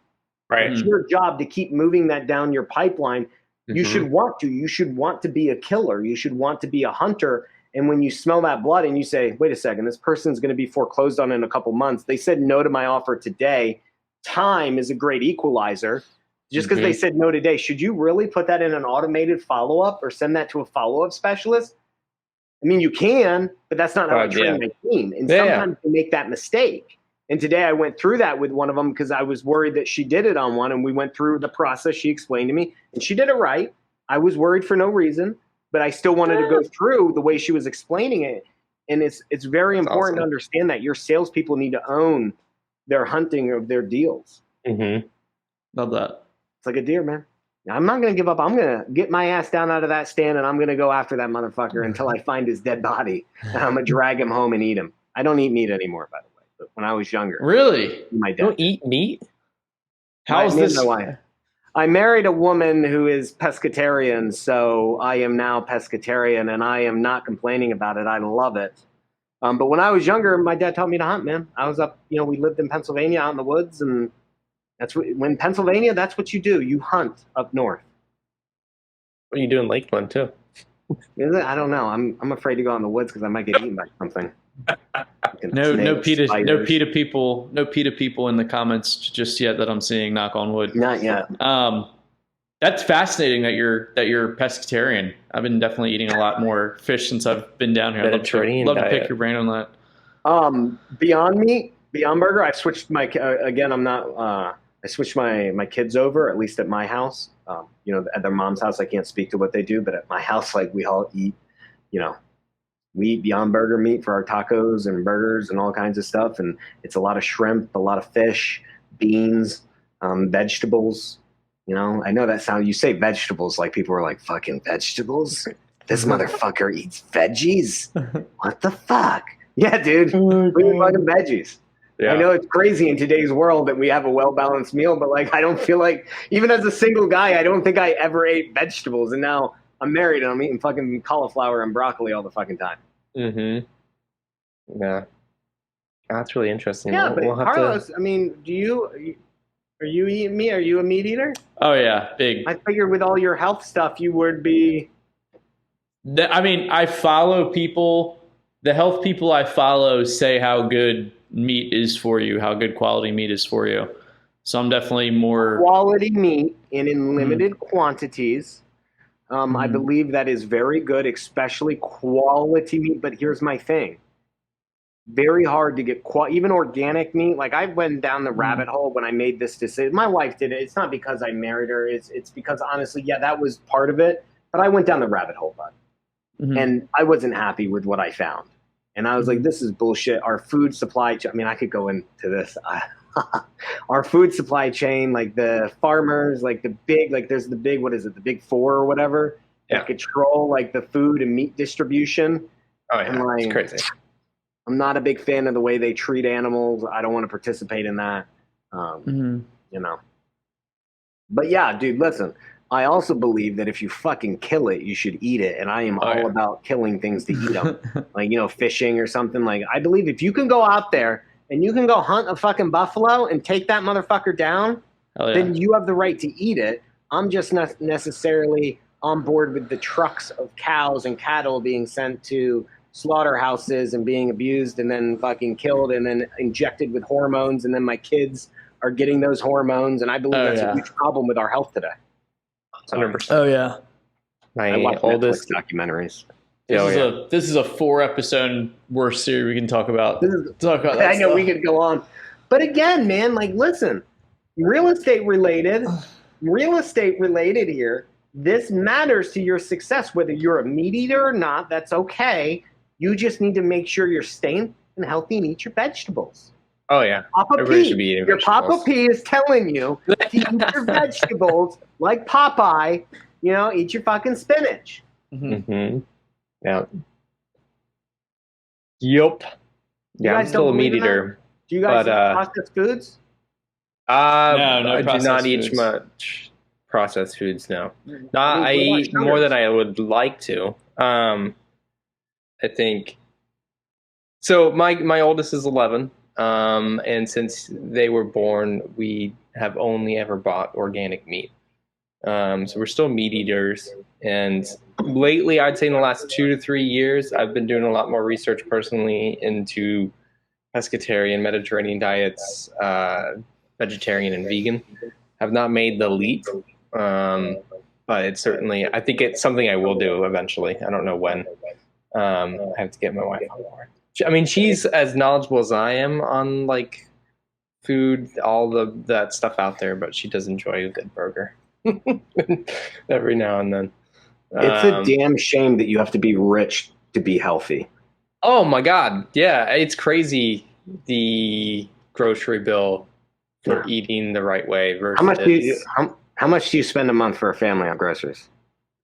Right. It's your job to keep moving that down your pipeline. You should want to. You should want to be a killer. You should want to be a hunter. And when you smell that blood and you say, wait a second, this person's going to be foreclosed on in a couple months. They said no to my offer today. Time is a great equalizer. Just because they said no today, should you really put that in an automated follow-up or send that to a follow-up specialist? I mean, you can, but that's not how I train my team. And sometimes you make that mistake. And today I went through that with one of them because I was worried that she did it on one, and we went through the process. She explained to me, and she did it right. I was worried for no reason, but I still wanted to go through the way she was explaining it. And it's very important to understand that your salespeople need to own their hunting of their deals. Love that. It's like a deer, man. I'm not going to give up. I'm going to get my ass down out of that stand, and I'm going to go after that motherfucker until I find his dead body. And I'm going to drag him home and eat him. I don't eat meat anymore, by the way. But when I was younger. Really? My dad. You don't eat meat? How's this? My wife. I married a woman who is pescatarian, so I am now pescatarian, and I am not complaining about it. I love it. But when I was younger, my dad taught me to hunt, man. I was up, we lived in Pennsylvania out in the woods, and when Pennsylvania, that's what you do. You hunt up north. What do you do in Lakeland too? I don't know. I'm afraid to go out in the woods because I might get eaten by something. No PETA people in the comments just yet that I'm seeing. Knock on wood. Not yet. That's fascinating that you're pescatarian. I've been definitely eating a lot more fish since I've been down here. Mediterranean love to diet. pick your brain on that. Beyond Meat, Beyond Burger. I've switched my again. I'm not. I switched my kids over, at least at my house. At their mom's house, I can't speak to what they do, but at my house, like we all eat, we eat Beyond Burger meat for our tacos and burgers and all kinds of stuff. And it's a lot of shrimp, a lot of fish, beans, vegetables. I know that sound, you say vegetables, like people are like, fucking vegetables? This motherfucker eats veggies? What the fuck? Yeah, dude, we eat fucking veggies. Yeah. I know it's crazy in today's world that we have a well-balanced meal, but I don't feel like, even as a single guy, I don't think I ever ate vegetables. And now I'm married and I'm eating fucking cauliflower and broccoli all the fucking time. Yeah. That's really interesting. Yeah, we'll have Carlos, to... I mean, are you eating meat? Are you a meat eater? Oh, yeah, big. I figured with all your health stuff, you would be... I mean, I follow people, the health people I follow say how good meat is for you, how good quality meat is for you. So I'm definitely more... Quality meat and in limited quantities. I believe that is very good, especially quality meat. But here's my thing. Very hard to get even organic meat. Like I went down the rabbit hole when I made this decision. My wife did it. It's not because I married her. It's because honestly, yeah, that was part of it. But I went down the rabbit hole, bud. And I wasn't happy with what I found. And I was like, this is bullshit. Our food supply chain, I mean, I could go into this. Our food supply chain, like the farmers, like the big, like there's the big, what is it? The big four or whatever that control like the food and meat distribution. Oh yeah, it's crazy. I'm not a big fan of the way they treat animals. I don't want to participate in that, But yeah, dude, listen, I also believe that if you fucking kill it, you should eat it. And I am all about killing things to eat them. Like, fishing or something. Like, I believe if you can go out there and you can go hunt a fucking buffalo and take that motherfucker down, then you have the right to eat it. I'm just not necessarily on board with the trucks of cows and cattle being sent to slaughterhouses and being abused and then fucking killed and then injected with hormones. And then my kids are getting those hormones. And I believe that's a huge problem with our health today. 100%. Oh yeah. I watch oldest documentaries. This is a 4-episode worst series we can talk about. I know we could go on, but again, man, like, listen, real estate related here. This matters to your success, whether you're a meat eater or not. That's okay. You just need to make sure you're staying healthy and eat your vegetables. Oh yeah, Papa everybody P, should be eating your vegetables. Papa P is telling you to eat your vegetables like Popeye. Eat your fucking spinach. Mm-hmm. Yeah. Yup. Yeah, I'm still a meat eater. Do you guys eat processed foods? No I do not processed eat foods. much processed foods. No, what I about eat more sugars? than I would like to. I think. So my oldest is 11, and since they were born, we have only ever bought organic meat. So we're still meat eaters, and lately, I'd say in the last 2 to 3 years, I've been doing a lot more research personally into pescatarian, Mediterranean diets, vegetarian and vegan. Have not made the leap, but it's certainly, I think it's something I will do eventually. I don't know when. I have to get my wife on board. I mean, she's as knowledgeable as I am on like food, all that stuff out there, but she does enjoy a good burger every now and then. It's a damn shame that you have to be rich to be healthy. Oh my God. Yeah. It's crazy. The grocery bill for eating the right way versus how much do you spend a month for a family on groceries?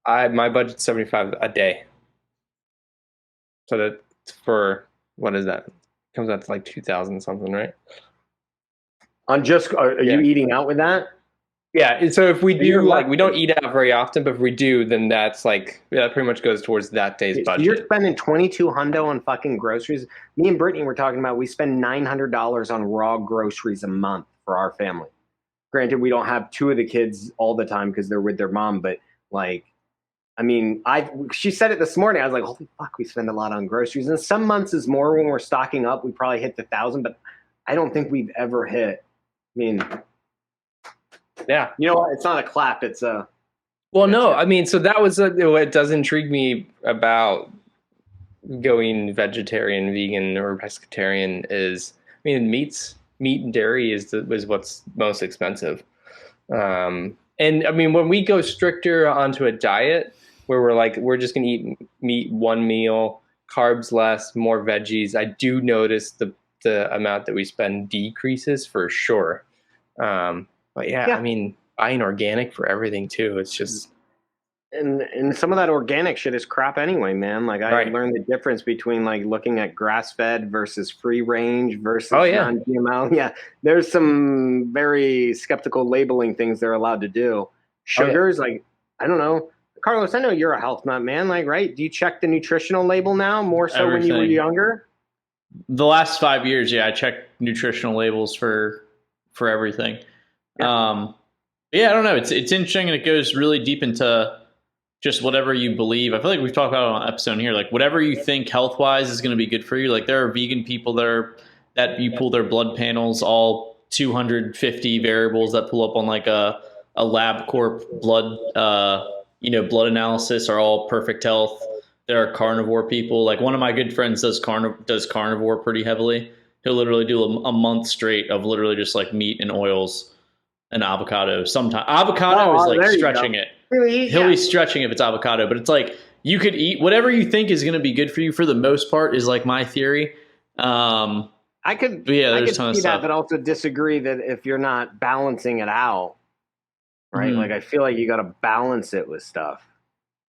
my budget's $75 a day. So that's for, what is that? Comes out to like 2,000 something, right? On just, are you eating out with that? Yeah. So if we do, like, we don't eat out very often, but if we do, then that's like, that pretty much goes towards that day's budget. You're spending $2,200 on fucking groceries. Me and Brittany were talking about, we spend $900 on raw groceries a month for our family. Granted, we don't have two of the kids all the time because they're with their mom, but like, I mean, she said it this morning. I was like, holy fuck, we spend a lot on groceries. And some months is more when we're stocking up. We probably hit the 1,000, but I don't think we've ever hit. I mean, yeah. You know what? It's not a clap. It's a. Well, no, I mean, so that was what does intrigue me about going vegetarian, vegan, or pescatarian is, I mean, meat and dairy is what's most expensive. And I mean, when we go stricter onto a diet where we're just going to eat meat one meal, carbs less, more veggies, I do notice the amount that we spend decreases for sure. But yeah, I mean, buying organic for everything too. It's just. And some of that organic shit is crap anyway, man. Like I learned the difference between like looking at grass-fed versus free range versus non-GMO. Yeah, there's some very skeptical labeling things they're allowed to do. Sugars, like, I don't know. Carlos, I know you're a health nut, man. Like, right? Do you check the nutritional label now more so when you were younger? The last 5 years, I checked nutritional labels for everything. Yeah. I don't know. It's interesting, and it goes really deep into just whatever you believe. I feel like we've talked about it on an episode here, like whatever you think health-wise is going to be good for you. Like there are vegan people that you pull their blood panels, all 250 variables that pull up on like a LabCorp blood, blood analysis are all perfect health. There are carnivore people. Like one of my good friends does carnivore pretty heavily. He'll literally do a month straight of literally just like meat and oils and avocado. Sometimes avocado is like stretching it. He'll be stretching if it's avocado, but it's like you could eat whatever you think is going to be good for you for the most part is like my theory. I could see that, but also disagree that if you're not balancing it out, right? Like I feel like you got to balance it with stuff.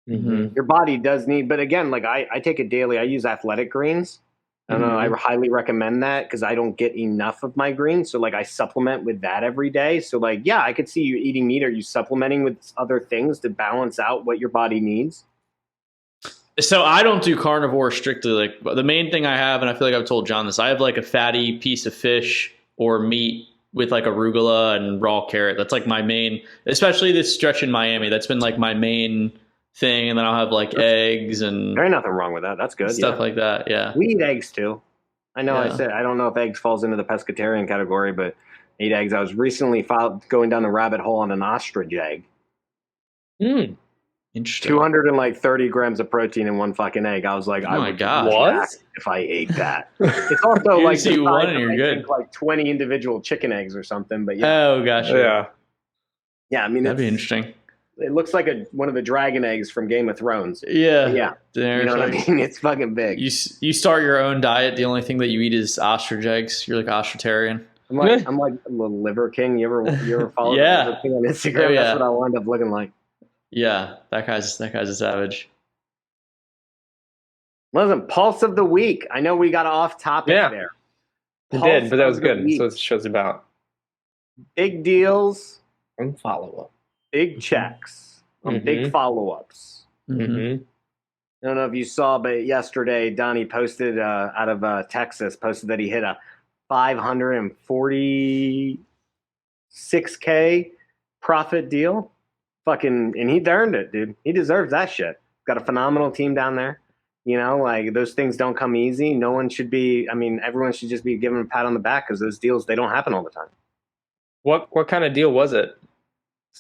Mm-hmm. Your body does need, but again, like I take it daily. I use Athletic Greens. I don't know. I highly recommend that because I don't get enough of my greens. So like I supplement with that every day. So like, yeah, I could see you eating meat. Are you supplementing with other things to balance out what your body needs? So I don't do carnivore strictly. Like the main thing I have, and I feel like I've told John this, I have like a fatty piece of fish or meat with like arugula and raw carrot. That's like my main, especially this stretch in Miami. That's been like my main thing, and then I'll have like eggs and there ain't nothing wrong with that. That's good. Stuff like that. Yeah. We eat eggs too. I know I said, I don't know if eggs falls into the pescatarian category, but I eat eggs. I was recently going down the rabbit hole on an ostrich egg. Interesting. 230 grams of protein in one fucking egg. I was like, I Oh my would gosh. be What? jacked if I ate that. It's also You like just eat the one size and of, you're I good. think, like 20 individual chicken eggs or something. But yeah, Oh gosh. yeah. I mean, That'd be interesting. it looks like one of the dragon eggs from Game of Thrones. Yeah. But yeah, you know what I mean. It's fucking big. You start your own diet. The only thing that you eat is ostrich eggs. You're like ostrich-tarian. I'm like a little liver king. You ever follow Yeah. the liver king on Instagram? Oh, yeah. That's what I'll end up looking like. Yeah, that guy's a savage. Listen, pulse of the week. I know we got off topic Yeah. there. It Pulse did, but that was of the good. week. So what the show's about. Big deals, And follow up. big checks, big follow-ups. Mm-hmm. I don't know if you saw, but yesterday Donnie posted out of Texas, posted that he hit a 546K profit deal. Fucking, and he earned it, dude. He deserves that shit. Got a phenomenal team down there. You know, like those things don't come easy. No one should be. I mean, everyone should just be given a pat on the back because those deals, they don't happen all the time. What kind of deal was it?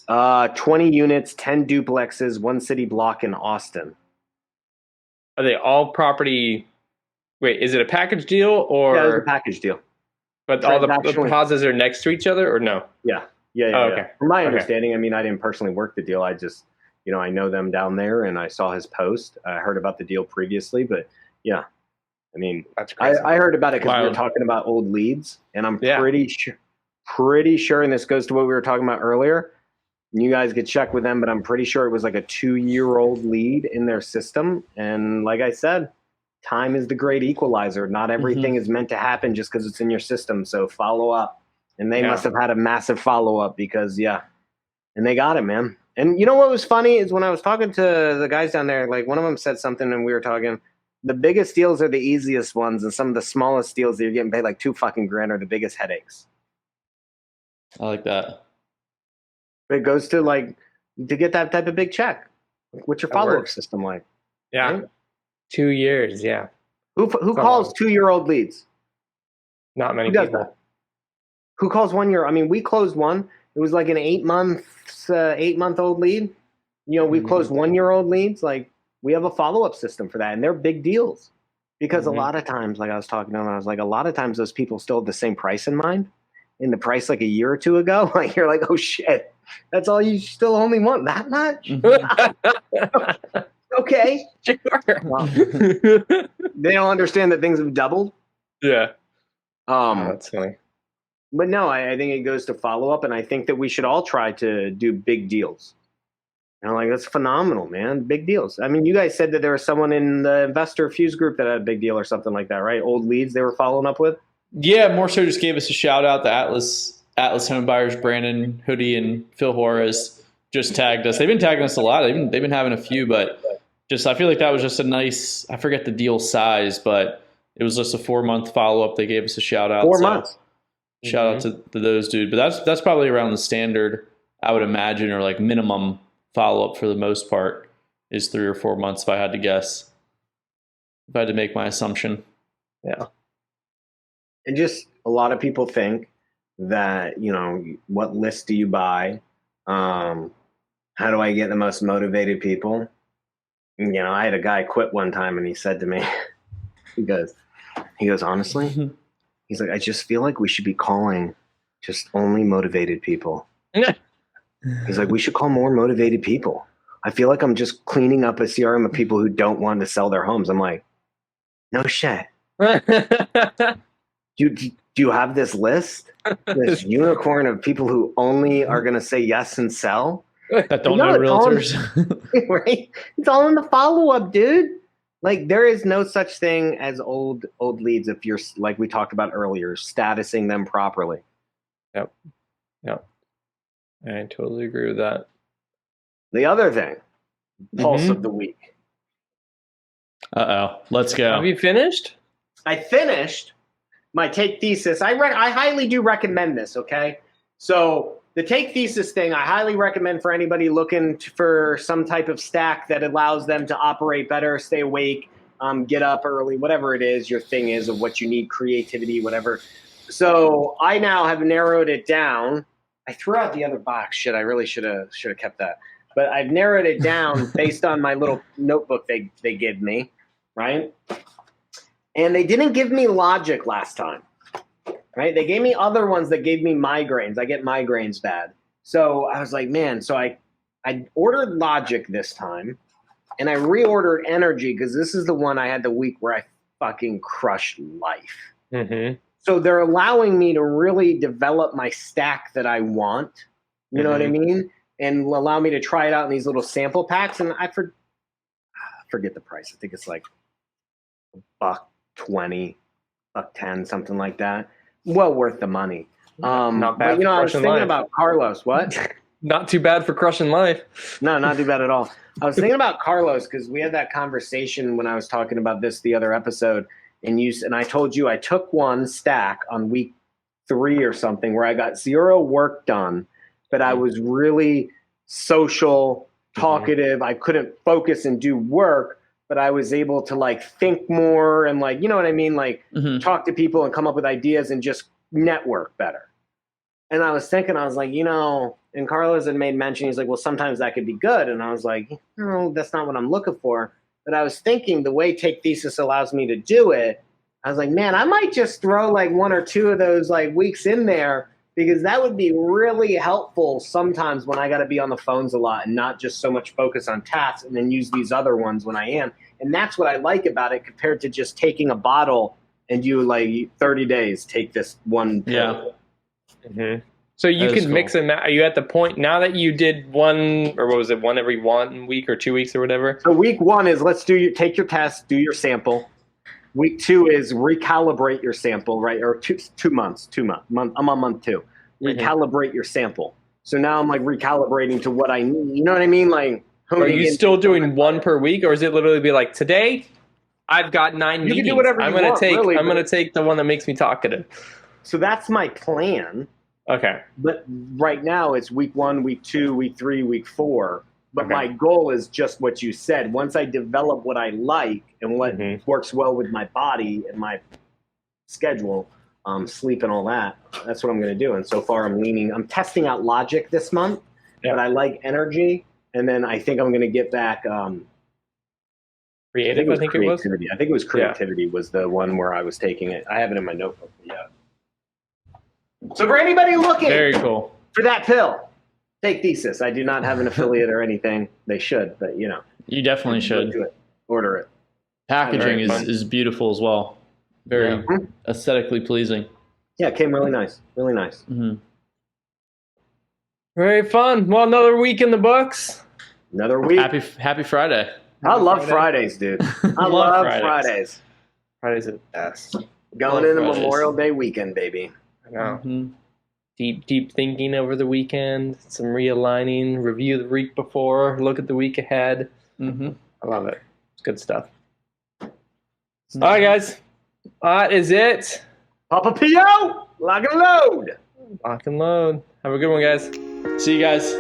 20 units, 10 duplexes, one city block in Austin. Are they all property? Wait, is it a package deal or? Yeah, it was a package deal. But all the Transactionally. houses are next to each other, or no? Yeah. Oh, okay. From my Okay. understanding, I mean, I didn't personally work the deal. I just, you know, I know them down there, and I saw his post. I heard about the deal previously, but yeah, I mean, That's crazy. I heard about it because we were Wild. talking about old leads, and I'm Yeah. pretty sure, and this goes to what we were talking about earlier. And you guys could check with them, but I'm pretty sure it was like a 2-year-old lead in their system. And like I said, time is the great equalizer. Not everything is meant to happen just because it's in your system. So follow up. And they Yeah. must have had a massive follow up because, yeah, and they got it, man. And you know what was funny is when I was talking to the guys down there, like one of them said something and we were talking. The biggest deals are the easiest ones, and some of the smallest deals that you're getting paid like $2 fucking grand are the biggest headaches. I like that. It goes to like to get that type of big check. What's your That follow up works. system like? Yeah. Right? 2 years. Yeah. Who calls long. 2-year-old leads? Not many Who does people. that? Who calls 1 year? I mean, we closed one. It was like an 8-month-old lead. You know, we've closed 1-year-old leads. Like we have a follow up system for that, and they're big deals because a lot of times, like I was talking to them, I was like, a lot of times those people still have the same price in mind. In the price like a year or two ago, like you're like, oh shit, that's all you still only want that much? Okay. Sure. Well, they don't understand that things have doubled. Yeah. Oh, Um, that's funny. but no, I think it goes to follow up, and I think that we should all try to do big deals. And I'm like, that's phenomenal, man. Big deals. I mean, you guys said that there was someone in the investor fuse group that had a big deal or something like that, right? Old leads they were following up with. Yeah, more so just gave us a shout out. The Atlas home buyers, Brandon, Hoodie, and Phil Juarez just tagged us. They've been tagging us a lot. They've been having a few, but just I feel like that was just a nice. I forget the deal size, but it was just a 4-month follow up. They gave us a shout out. 4 So months. Shout out to those dude. But that's probably around the standard, I would imagine, or like minimum follow up for the most part is 3 or 4 months if I had to guess. If I had to make my assumption. Yeah. And just a lot of people think that, you know, what list do you buy? How do I get the most motivated people? And, you know, I had a guy quit one time and he said to me, he goes, honestly, he's like, I just feel like we should be calling just only motivated people. He's like, we should call more motivated people. I feel like I'm just cleaning up a CRM of people who don't want to sell their homes. I'm like, no shit. Do you have this list? This unicorn of people who only are going to say yes and sell? That don't No, know it's all- realtors. Right? It's all in the follow-up, dude. Like there is no such thing as old leads if you're, like we talked about earlier, statusing them properly. Yep. I totally agree with that. The other thing, pulse Mhm. of the week. Let's go. Have you finished? I finished my take thesis. I highly do recommend this, okay? So the take thesis thing, I highly recommend for anybody looking for some type of stack that allows them to operate better, stay awake, get up early, whatever it is your thing is of what you need, creativity, whatever. So I now have narrowed it down. I threw out the other box. Shit, I really should have kept that. but I've narrowed it down based on my little notebook they give me, right? And they didn't give me logic last time, right? They gave me other ones that gave me migraines. I get migraines bad. So I was like, man, so I ordered logic this time, and I reordered energy because this is the one I had the week where I fucking crushed life. Mm-hmm. So they're allowing me to really develop my stack that I want. You know what I mean? And allow me to try it out in these little sample packs. And I forget the price. I think it's like $1.20, $1.10, something like that. Well worth the money. Not bad. But, you know, I was crushing thinking life. about Carlos. What? Not too bad for crushing life. No, not too bad at all. I was thinking about Carlos because we had that conversation when I was talking about this the other episode, and I told you I took one stack on week 3 or something where I got 0 work done, but I was really social, talkative. I couldn't focus and do work, but I was able to like think more and like, you know what I mean? Like talk to people and come up with ideas and just network better. And I was thinking, I was like, you know, and Carlos had made mention, he's like, well, sometimes that could be good. And I was like, no, that's not what I'm looking for. But I was thinking the way Take Thesis allows me to do it, I was like, man, I might just throw like 1 or 2 of those like weeks in there because that would be really helpful sometimes when I got to be on the phones a lot and not just so much focus on tasks and then use these other ones when I am. And that's what I like about it compared to just taking a bottle and you like 30 days, take this one pill. Yeah. Mm-hmm. So you can mix and match. Are you at the point now that you did one, or what was it, one every 1 week or 2 weeks or whatever? So week 1 is take your test, do your sample. Week 2 is recalibrate your sample, right? Or 2 months. I'm on month 2. Recalibrate your sample. So now I'm like recalibrating to what I need. You know what I mean? Like, are you still doing 1 per week, or is it literally be like today? I've got 9 meetings. You can do whatever I'm you want, really, I'm gonna take the one that makes me talkative. So that's my plan. Okay. But right now it's week 1, week 2, week 3, week 4. But my goal is just what you said. Once I develop what I like and what works well with my body and my schedule, sleep and all that, that's what I'm going to do. And so far I'm testing out Logic this month, but I like energy. And then I think I'm going to get back creative. I think it was creativity was the one where I was taking it. I have it in my notebook. Yeah. So for anybody looking Very cool. for that pill, Take Thesis. I do not have an affiliate or anything. They should, but you know. You definitely should. Do it. Order it. Packaging is beautiful as well. Very aesthetically pleasing. Yeah, it came really nice. Really nice. Mm-hmm. Very fun. Well, another week in the books. Another week. Happy Friday. I love Fridays, dude. I love Fridays. Fridays are the best. Going into Memorial Day weekend, baby. I know. Deep thinking over the weekend, some realigning, review the week before, look at the week ahead. I love it. It's good stuff. All right, guys. That is it. Papa P.O., lock and load. Lock and load. Have a good one, guys. See you guys.